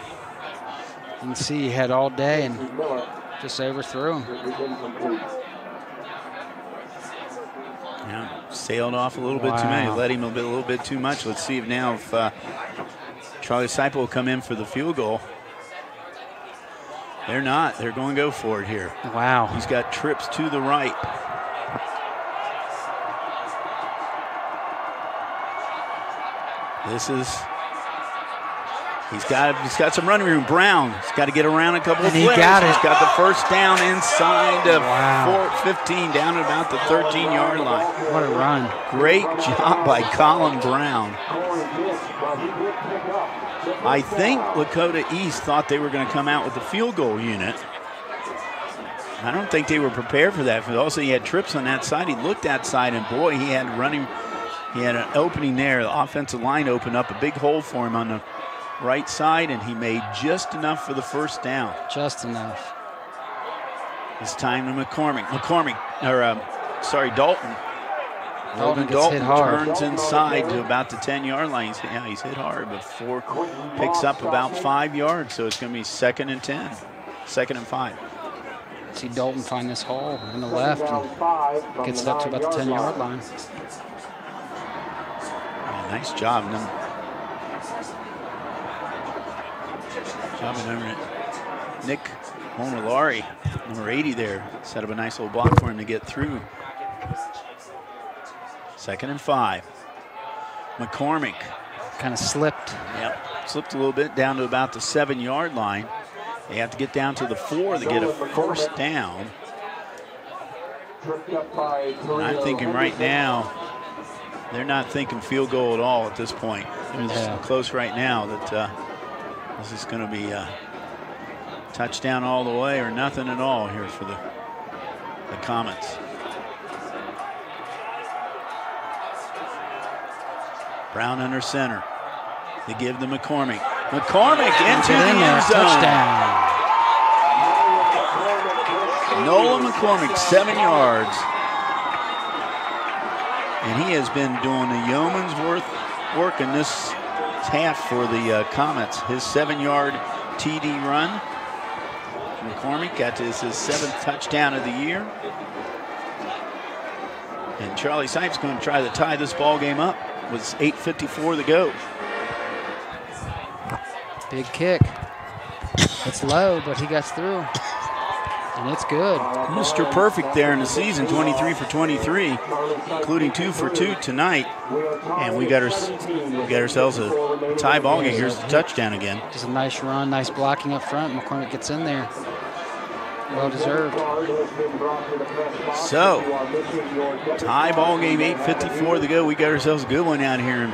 can see he had all day and just overthrew him. Yeah, sailed off a little bit too many. Let him a little bit too much. Let's see if now if Charlie Seipel will come in for the field goal. They're not. They're going to go for it here. Wow. He's got trips to the right. This is. He's got some running room. Brown. He's got to get around a couple of plays. He got it. He's got the first down inside of 15, down at about the 13-yard line. What a run. Great job by Colin Brown. I think Lakota East thought they were going to come out with the field goal unit. I don't think they were prepared for that. Also, he had trips on that side. He looked that side, and boy, he had an opening there. The offensive line opened up a big hole for him on the right side, and he made just enough for the first down. Just enough. It's time to McCormick. Dalton. Logan Dalton turns inside to about the 10-yard line. He's hit hard, but picks up about 5 yards, so it's going to be 2nd and 10, 2nd and 5. See Dalton find this hole in the left and gets it up to about the 10-yard line. Oh, nice job. Nick Monolari, number 80 there, set up a nice little block for him to get through. 2nd and 5. McCormick. Kind of slipped. Yep, slipped a little bit down to about the 7-yard line. They have to get down to the 4 to get a first down. And I'm thinking right now, they're not thinking field goal at all at this point. It's close right now that this is going to be a touchdown all the way or nothing at all here for the Comets. Brown under center. They give to McCormick. McCormick into the end zone. Touchdown. Nolan McCormick, 7 yards. And he has been doing a yeoman's work in this half for the Comets. His 7-yard TD run. McCormick got to his 7th touchdown of the year. And Charlie Sipes going to try to tie this ball game up with 8:54 to go. Big kick. It's low, but he gets through. And it's good. Mr. Perfect there in the season, 23 for 23, including 2 for 2 tonight. And we got ourselves a tie ball game. Here's the touchdown again. Just a nice run, nice blocking up front. McCormick gets in there. Well deserved. So, tie ball game, 8:54 to go. We got ourselves a good one out here in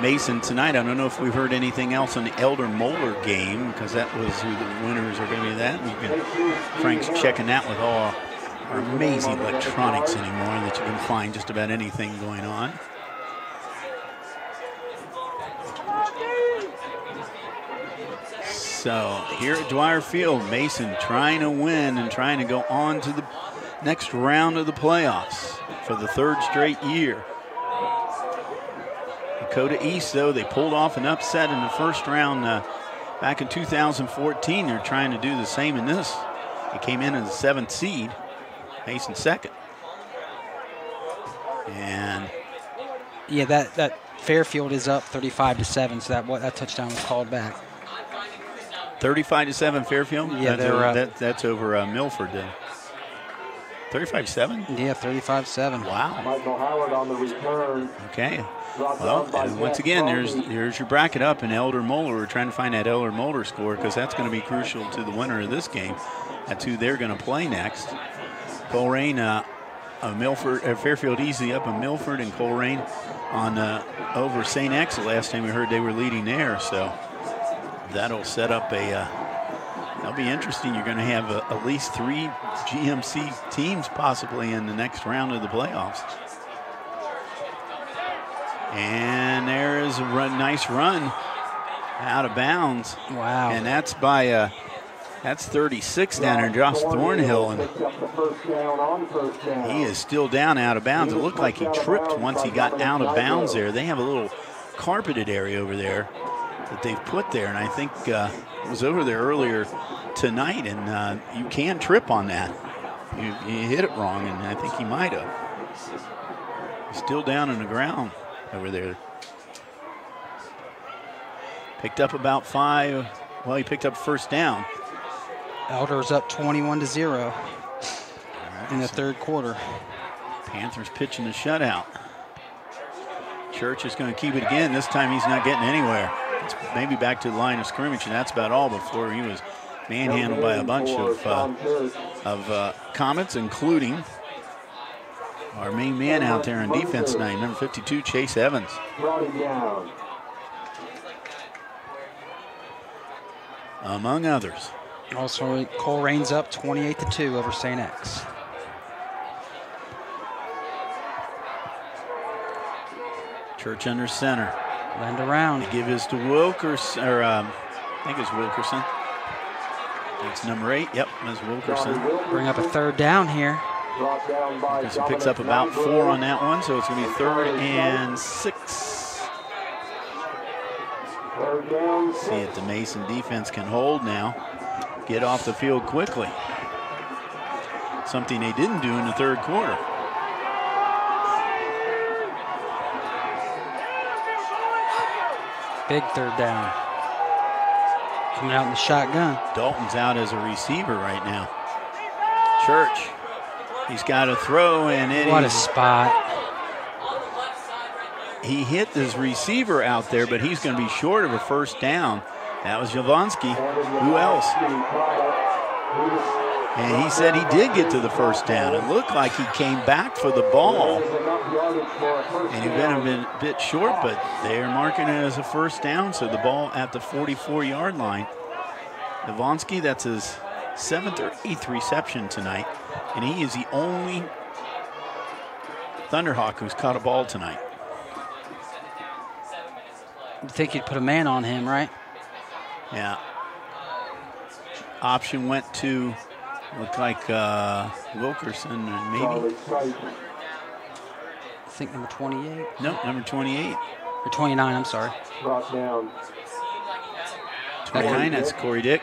Mason tonight. I don't know if we've heard anything else on the Elder Moeller game, because that was who the winners are going to be. Frank's checking that with all our amazing electronics anymore, that you can find just about anything going on. So here at Dwyer Field, Mason trying to win and trying to go on to the next round of the playoffs for the 3rd straight year. Lakota East, though, they pulled off an upset in the first round back in 2014. They're trying to do the same in this. They came in as the 7th seed, Mason 2nd. And yeah, that Fairfield is up 35-7, so that touchdown was called back. 35-7 Fairfield? Yeah, that's over Milford then. 35-7? Yeah, 35-7. Wow. Michael Howard on the return. Okay. Well, and once again, there's your bracket up in Elder Moeller. We're trying to find that Elder Moeller score, because that's going to be crucial to the winner of this game. That's who they're going to play next. Coleraine, Fairfield easy up in Milford, and Coleraine on over St. X. The last time we heard they were leading there, so that'll set up that'll be interesting. You're going to have at least 3 GMC teams possibly in the next round of the playoffs. And there is a nice run out of bounds. Wow. And that's by that's 36 down there, Josh Thornhill, and he is still down out of bounds. It looked like he tripped once he got out of bounds there. They have a little carpeted area over there that they've put there, and I think it was over there earlier tonight, and you can trip on that. You hit it wrong, and I think he might have. He's still down on the ground over there. Picked up about 5. Well, he picked up first down. Elder's up 21-0 in the 3rd quarter. Panthers pitching the shutout. Church is going to keep it again. This time he's not getting anywhere. It's maybe back to the line of scrimmage, and that's about all. Before he was manhandled by a bunch of Comets, including our main man out there on defense tonight, number 52, Chase Evans. Among others. Also, Colerane's up 28-2 over St. X. Church under center. Lend around. They give his to Wilkerson, or I think it's Wilkerson. It's number 8. Yep, that's Wilkerson. Bring up a 3rd down here. He picks up about 4 on that one, so it's going to be 3rd and 6. See if the Mason defense can hold now. Get off the field quickly. Something they didn't do in the 3rd quarter. Big 3rd down. Coming out in the shotgun. Dalton's out as a receiver right now. Church. He's got to throw, and it what a spot. He hit his receiver out there, but he's going to be short of a 1st down. That was Jablonski. Who else? And he said he did get to the 1st down. It looked like he came back for the ball. And he'd been a bit short, but they're marking it as a 1st down, so the ball at the 44-yard line. Jablonski, that's his 7th or 8th reception tonight, and he is the only Thunderhawk who's caught a ball tonight. You think you'd put a man on him, right? Yeah. Option went to, looked like Wilkerson, maybe. I think number 28. No, number 28. Or 29, I'm sorry. 29, that's Corey Dick.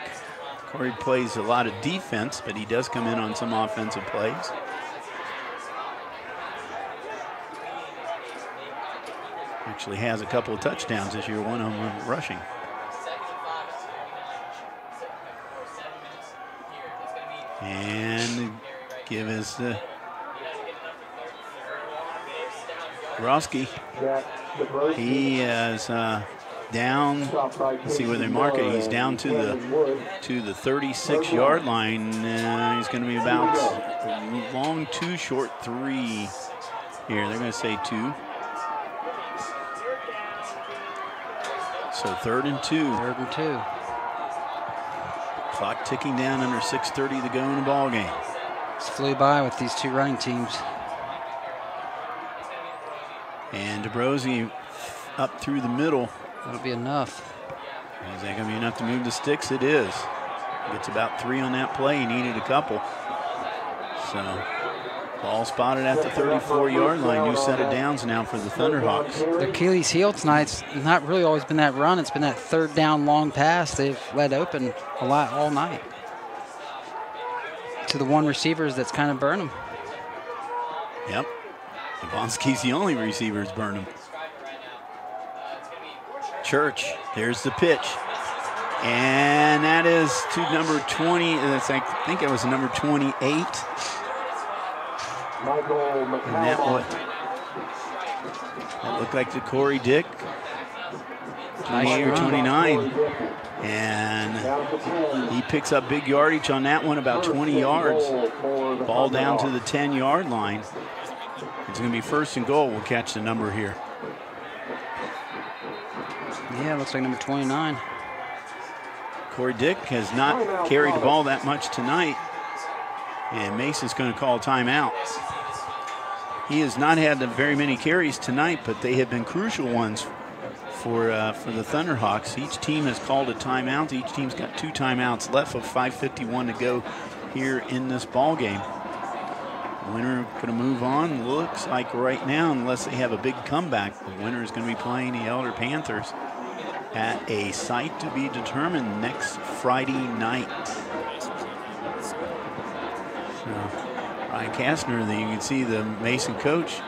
Corey plays a lot of defense, but he does come in on some offensive plays. Actually has a couple of touchdowns this year, one of them rushing. And give us Roski. He is down. Let's see where they mark it. He's down to the 36-yard line. He's going to be about long 2, short 3 here. They're going to say 2. So 3rd and 2. 3rd and 2. Clock ticking down, under 6:30 to go in the ball game. It's flew by with these 2 running teams. And DeBrosi up through the middle. That'll be enough. Is that going to be enough to move the sticks? It is. Gets about 3 on that play. He needed a couple. So ball spotted at the 34-yard line. New set of downs now for the Thunderhawks. Their Achilles heel tonight's not really always been that run. It's been that 3rd down long pass they've let open a lot all night. To the one receivers that's kind of burned them. Yep. Jablonski's the only receiver that's burned him. Church, there's the pitch. And that is to number 20. That's, I think it was number 28. And that looked like the Corey Dick. 28 or 29. And he picks up big yardage on that one, about 20 yards. Ball down to the 10-yard line. It's going to be 1st and goal. We'll catch the number here. Yeah, looks like number 29. Corey Dick has not carried the ball that much tonight. And Mason's going to call timeout. He has not had very many carries tonight, but they have been crucial ones for the Thunderhawks. Each team has called a timeout. Each team's got 2 timeouts left of 5:51 to go here in this ball game. Winner going to move on. Looks like right now, unless they have a big comeback, the winner is going to be playing the Elder Panthers at a site to be determined next Friday night. Ryan Kastner, you can see the Mason coach,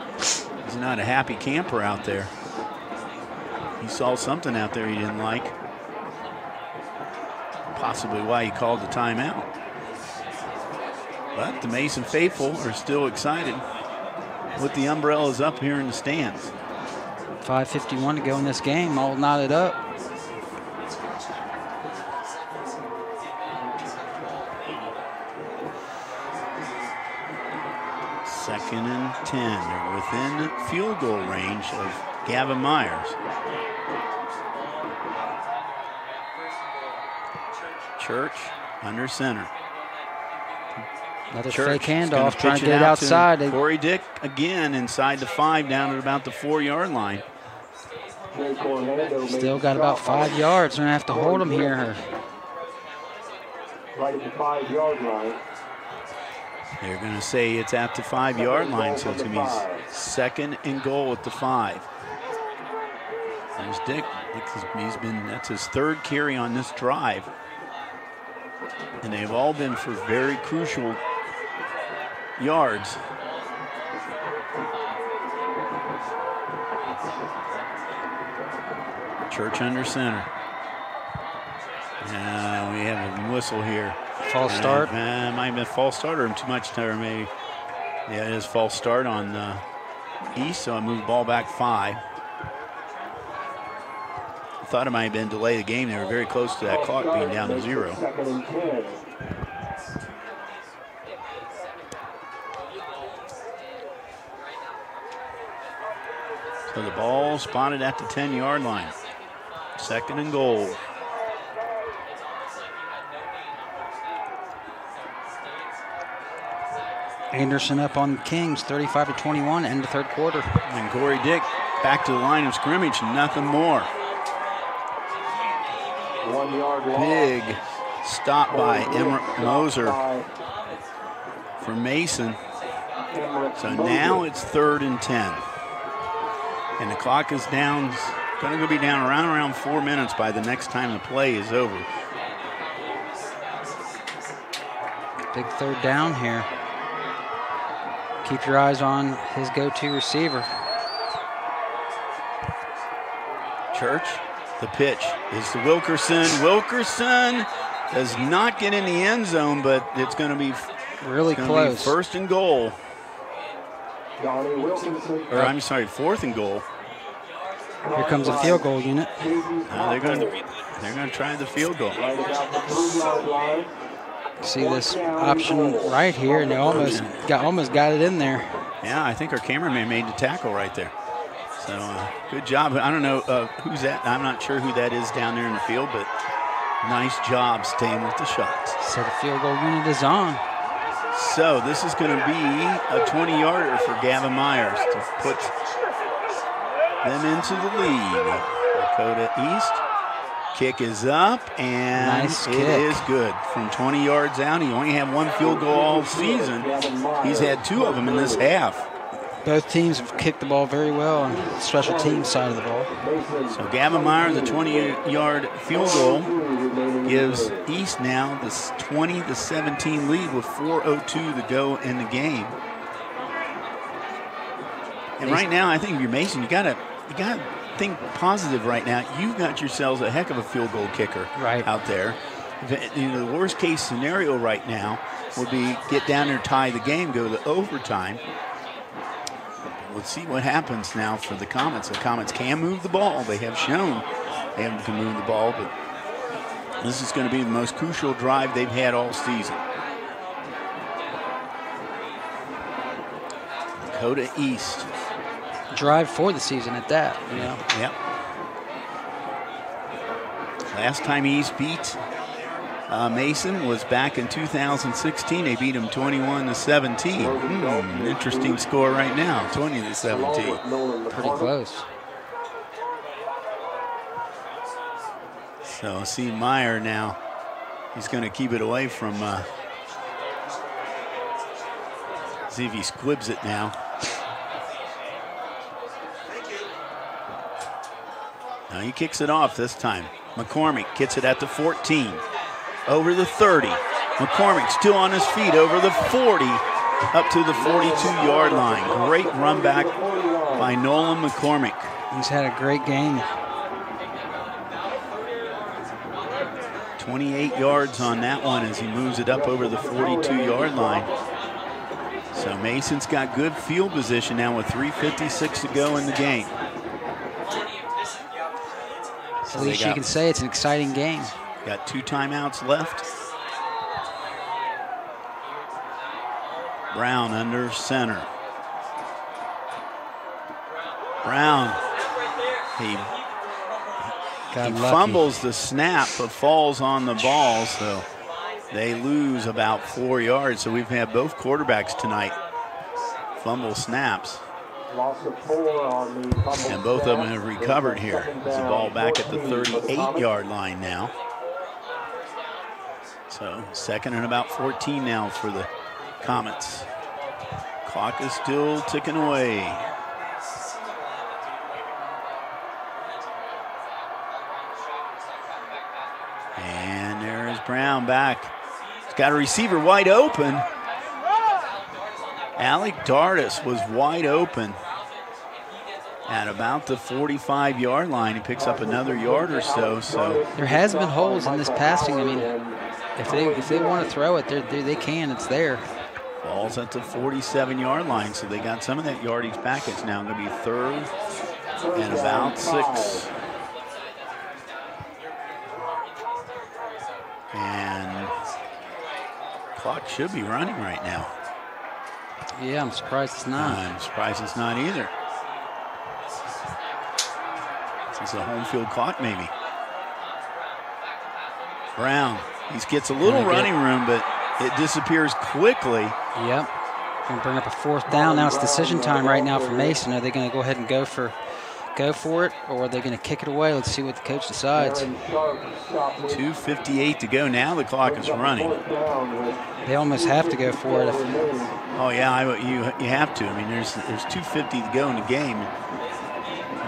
he's not a happy camper out there. He saw something out there he didn't like. Possibly why he called the timeout. But the Mason faithful are still excited with the umbrellas up here in the stands. 5:51 to go in this game, all knotted up. Second and 10. They're within field goal range of Gavin Myers. Church under center. Another Church fake handoff, trying to get it out outside. Corey Dick again inside the 5, down at about the 4-yard line. Still got about 5 yards. They're going to have to hold him here. Right at the 5-yard line. They're going to say it's at the 5-yard line, so it's going to be 2nd and goal at the 5. There's Dick. That's his 3rd carry on this drive. And they've all been for very crucial yards. Church under center. We have a whistle here. False start? Might have been false start or too much time, maybe. Yeah, it is false start on East, so I moved the ball back 5. I thought it might have been delay the game. They were very close to that clock being down to 0. So the ball spotted at the 10-yard line. 2nd and goal. Anderson up on Kings, 35-21, end of 3rd quarter. And Corey Dick back to the line of scrimmage, nothing more. 1 yard loss. Big stop by Emmerich Moser for Mason. So now it's 3rd and 10. And the clock is down, going to be down around 4 minutes by the next time the play is over. Big 3rd down here. Keep your eyes on his go-to receiver. Church, the pitch is to Wilkerson. Wilkerson does not get in the end zone, but it's going to be really close. 1st and goal. Or I'm sorry, 4th and goal. Here comes a field goal unit. They're going to try the field goal. See this option right here, and they almost got it in there. Yeah, I think our cameraman made the tackle right there. So good job. I don't know who's that. I'm not sure who that is down there in the field, but nice job staying with the shots. So the field goal unit is on. So this is going to be a 20-yarder for Gavin Myers to put them into the lead. Lakota East. Kick is up, and it is good. From 20 yards out, he only had 1 field goal all season. He's had 2 of them in this half. Both teams have kicked the ball very well on the special teams side of the ball. So Gavin Myers, the 20-yard field goal, gives East now the 20-17 lead with 4:02 to go in the game. And right now, I think if you're Mason, you gotta think positive right now. You've got yourselves a heck of a field goal kicker out there. The worst case scenario right now would be get down there, tie the game, go to overtime. Let's see what happens now for the Comets. The Comets can move the ball. They have shown they can move the ball, but this is going to be the most crucial drive they've had all season. Lakota East. Drive for the season at that, you know. Yep. Last time East beat Mason was back in 2016. They beat him 21-17. Interesting score right now, 20-17. Pretty close. So see Meyer now. He's going to keep it away from. See if he squibs it now. Now he kicks it off this time. McCormick gets it at the 14. Over the 30. McCormick still on his feet over the 40. Up to the 42-yard line. Great run back by Nolan McCormick. He's had a great game. 28 yards on that one as he moves it up over the 42-yard line. So Mason's got good field position now with 3:56 to go in the game. At least you can say it's an exciting game. Got 2 timeouts left. Brown under center. Brown, he fumbles the snap but falls on the ball, so they lose about 4 yards. So we've had both quarterbacks tonight fumble snaps. And both of them have recovered here. There's the ball back at the 38-yard line now. So 2nd and about 14 now for the Comets. Clock is still ticking away. And there's Brown back. He's got a receiver wide open. Alec Dardis was wide open at about the 45-yard line. He picks up another yard or so. There has been holes in this passing. I mean, if they want to throw it, they can. It's there. Ball's at the 47-yard line, so they got some of that yardage back. It's now going to be 3rd and about 6. And clock should be running right now. Yeah, I'm surprised it's not. I'm surprised it's not either. This is a home field clock, maybe. Brown, he gets a little running room, but it disappears quickly. Yep. Going to bring up a 4th down. Now it's decision time right now for Mason. Are they going to go ahead and go for it, or are they going to kick it away? Let's see what the coach decides. 2:58 to go. Now the clock is running. They almost have to go for it. Oh yeah, you have to. I mean, there's 2:50 to go in the game.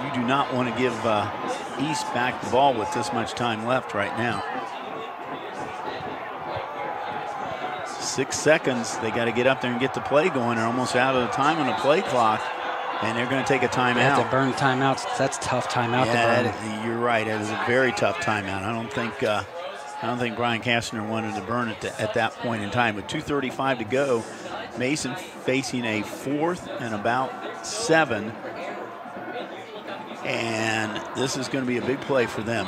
You do not want to give East back the ball with this much time left right now. 6 seconds. They got to get up there and get the play going. They're almost out of the time on the play clock, and they're going to take a timeout. They have to burn timeouts. That's a tough timeout to burn. You're right. It is a very tough timeout. I don't think Brian Kastner wanted to burn it at that point in time. With 2:35 to go, Mason facing a 4th and about 7. And this is going to be a big play for them.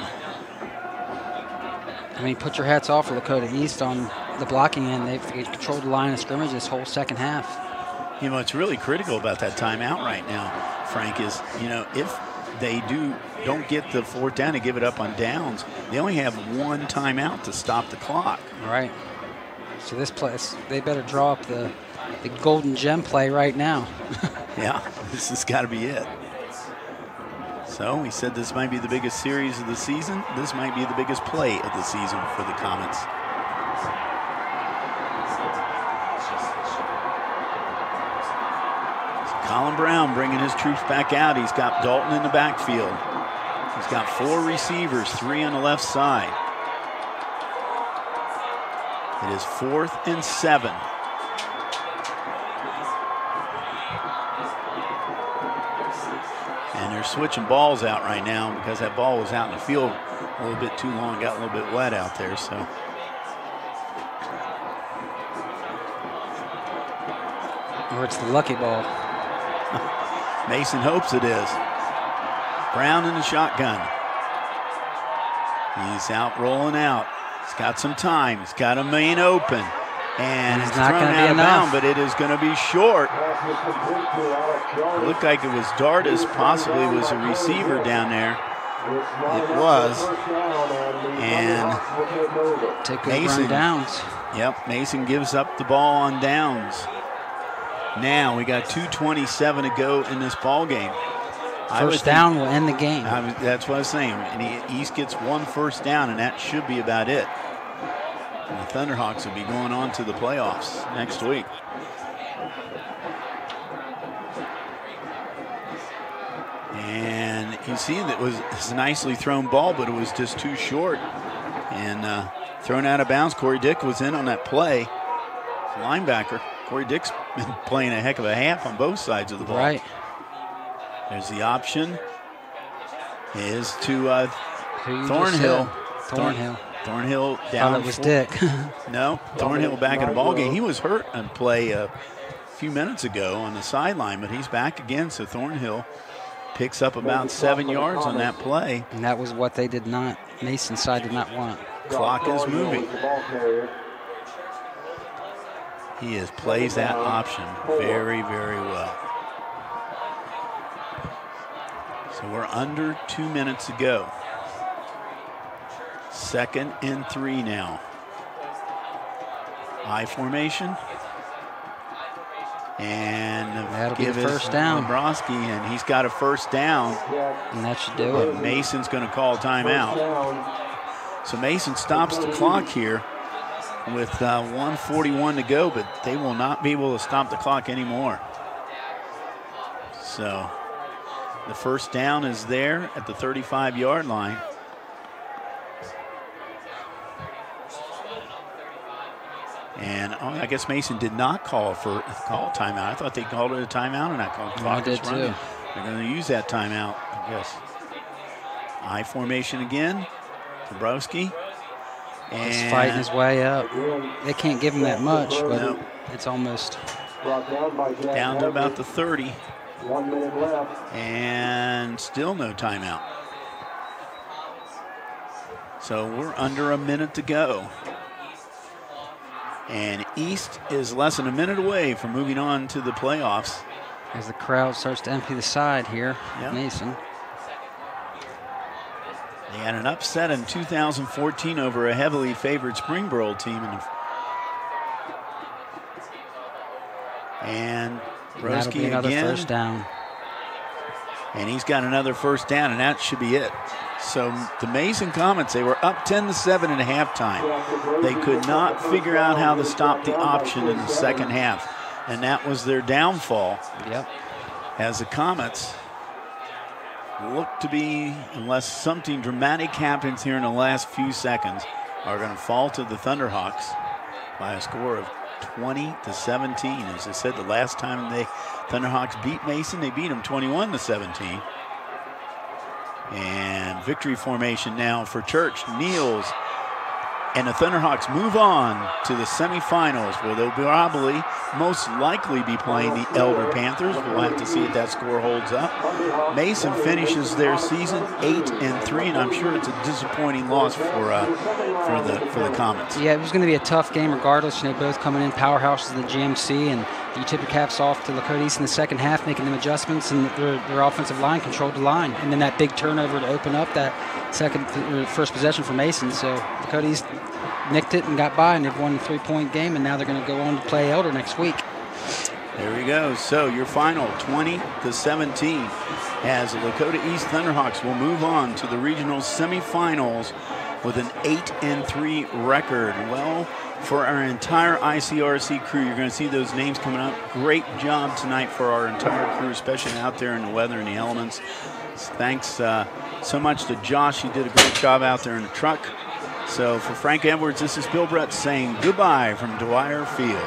I mean, put your hats off for Lakota East on the blocking end. They've controlled the line of scrimmage this whole second half. You know, what's really critical about that timeout right now, Frank, is, you know, if they don't get the 4th down and give it up on downs, they only have 1 timeout to stop the clock. Right. So this play, they better draw up the golden gem play right now. Yeah, this has got to be it. So we said this might be the biggest series of the season. This might be the biggest play of the season for the Comets. So Colin Brown bringing his troops back out. He's got Dalton in the backfield. He's got 4 receivers, 3 on the left side. It is 4th and 7. And they're switching balls out right now because that ball was out in the field a little bit too long, got a little bit wet out there. So or it's the lucky ball. Mason hopes it is. Brown in the shotgun. He's out rolling out. He's got some time. He's got a main open. And it's not thrown going to be out of bounds, enough. but it is going to be short. It looked like it was Dardis, possibly was a receiver down there. It was. And take good Mason, run downs. Yep, Mason gives up the ball on downs. Now we got 2:27 to go in this ball game. First down will end the game. That's what I was saying. And East gets 1 first down, and that should be about it. And the Thunderhawks will be going on to the playoffs next week. And you see that it's a nicely thrown ball, but it was just too short. And thrown out of bounds. Corey Dick was in on that play. Linebacker. Corey Dick's been playing a heck of a half on both sides of the ball. Right. There's the option. Is to Thornhill. Thornhill down. Thought it was Dick. No, Thornhill back in the ball game. He was hurt on play a few minutes ago on the sideline, but he's back again. So Thornhill picks up about 7 yards on that play. And that was what they did not, Mason's side did not want. Clock is moving. He plays that option very, very well. So we're under 2 minutes to go. 2nd and 3 now. I formation. And that'll be the first down. Nebraska, and he's got a first down. And that should do it. Mason's going to call timeout. So Mason stops the clock here. with 1:41 to go, but they will not be able to stop the clock anymore. So the first down is there at the 35-yard line. And I guess Mason did not call a timeout. I thought they called it a timeout, and I called clock is running. They're going to use that timeout, I guess. I formation again. Dabrowski. He's fighting his way up. They can't give him that much, but it's almost down to about the 30. 1 minute left. And still no timeout. So we're under a minute to go. And East is less than a minute away from moving on to the playoffs. As the crowd starts to empty the side here, Mason. They had an upset in 2014 over a heavily favored Springboro team. And Broski another again. First down. And he's got another first down, and that should be it. So the Mason Comets, they were up 10-7 at halftime. They could not figure out how to stop the option in the second half, and that was their downfall. Yep. As the Comets look to be, unless something dramatic happens here in the last few seconds, are going to fall to the Thunderhawks by a score of 20-17. As I said, the last time the Thunderhawks beat Mason, they beat them 21-17. And victory formation now for Church. Kneels, and the Thunderhawks move on to the semifinals, where they'll probably most likely be playing the Elder Panthers. We'll have to see if that score holds up. Mason finishes their season 8-3, and I'm sure it's a disappointing loss for the Comets. Yeah, it was going to be a tough game regardless. You know, both coming in powerhouses of the GMC, and you tip your caps off to Lakota East in the second half, making them adjustments, and their offensive line controlled the line, and then that big turnover to open up that first possession for Mason. So Lakota East nicked it and got by, and they've won the 3-point game, and now they're going to go on to play Elder next week. There we go. So your final 20-17, as the Lakota East Thunderhawks will move on to the regional semifinals with an 8-3 record. Well, for our entire ICRC crew, you're going to see those names coming up. Great job tonight for our entire crew, especially out there in the weather and the elements. Thanks so much to Josh. He did a great job out there in the truck. So for Frank Edwards, this is Bill Brett saying goodbye from Dwyer Field.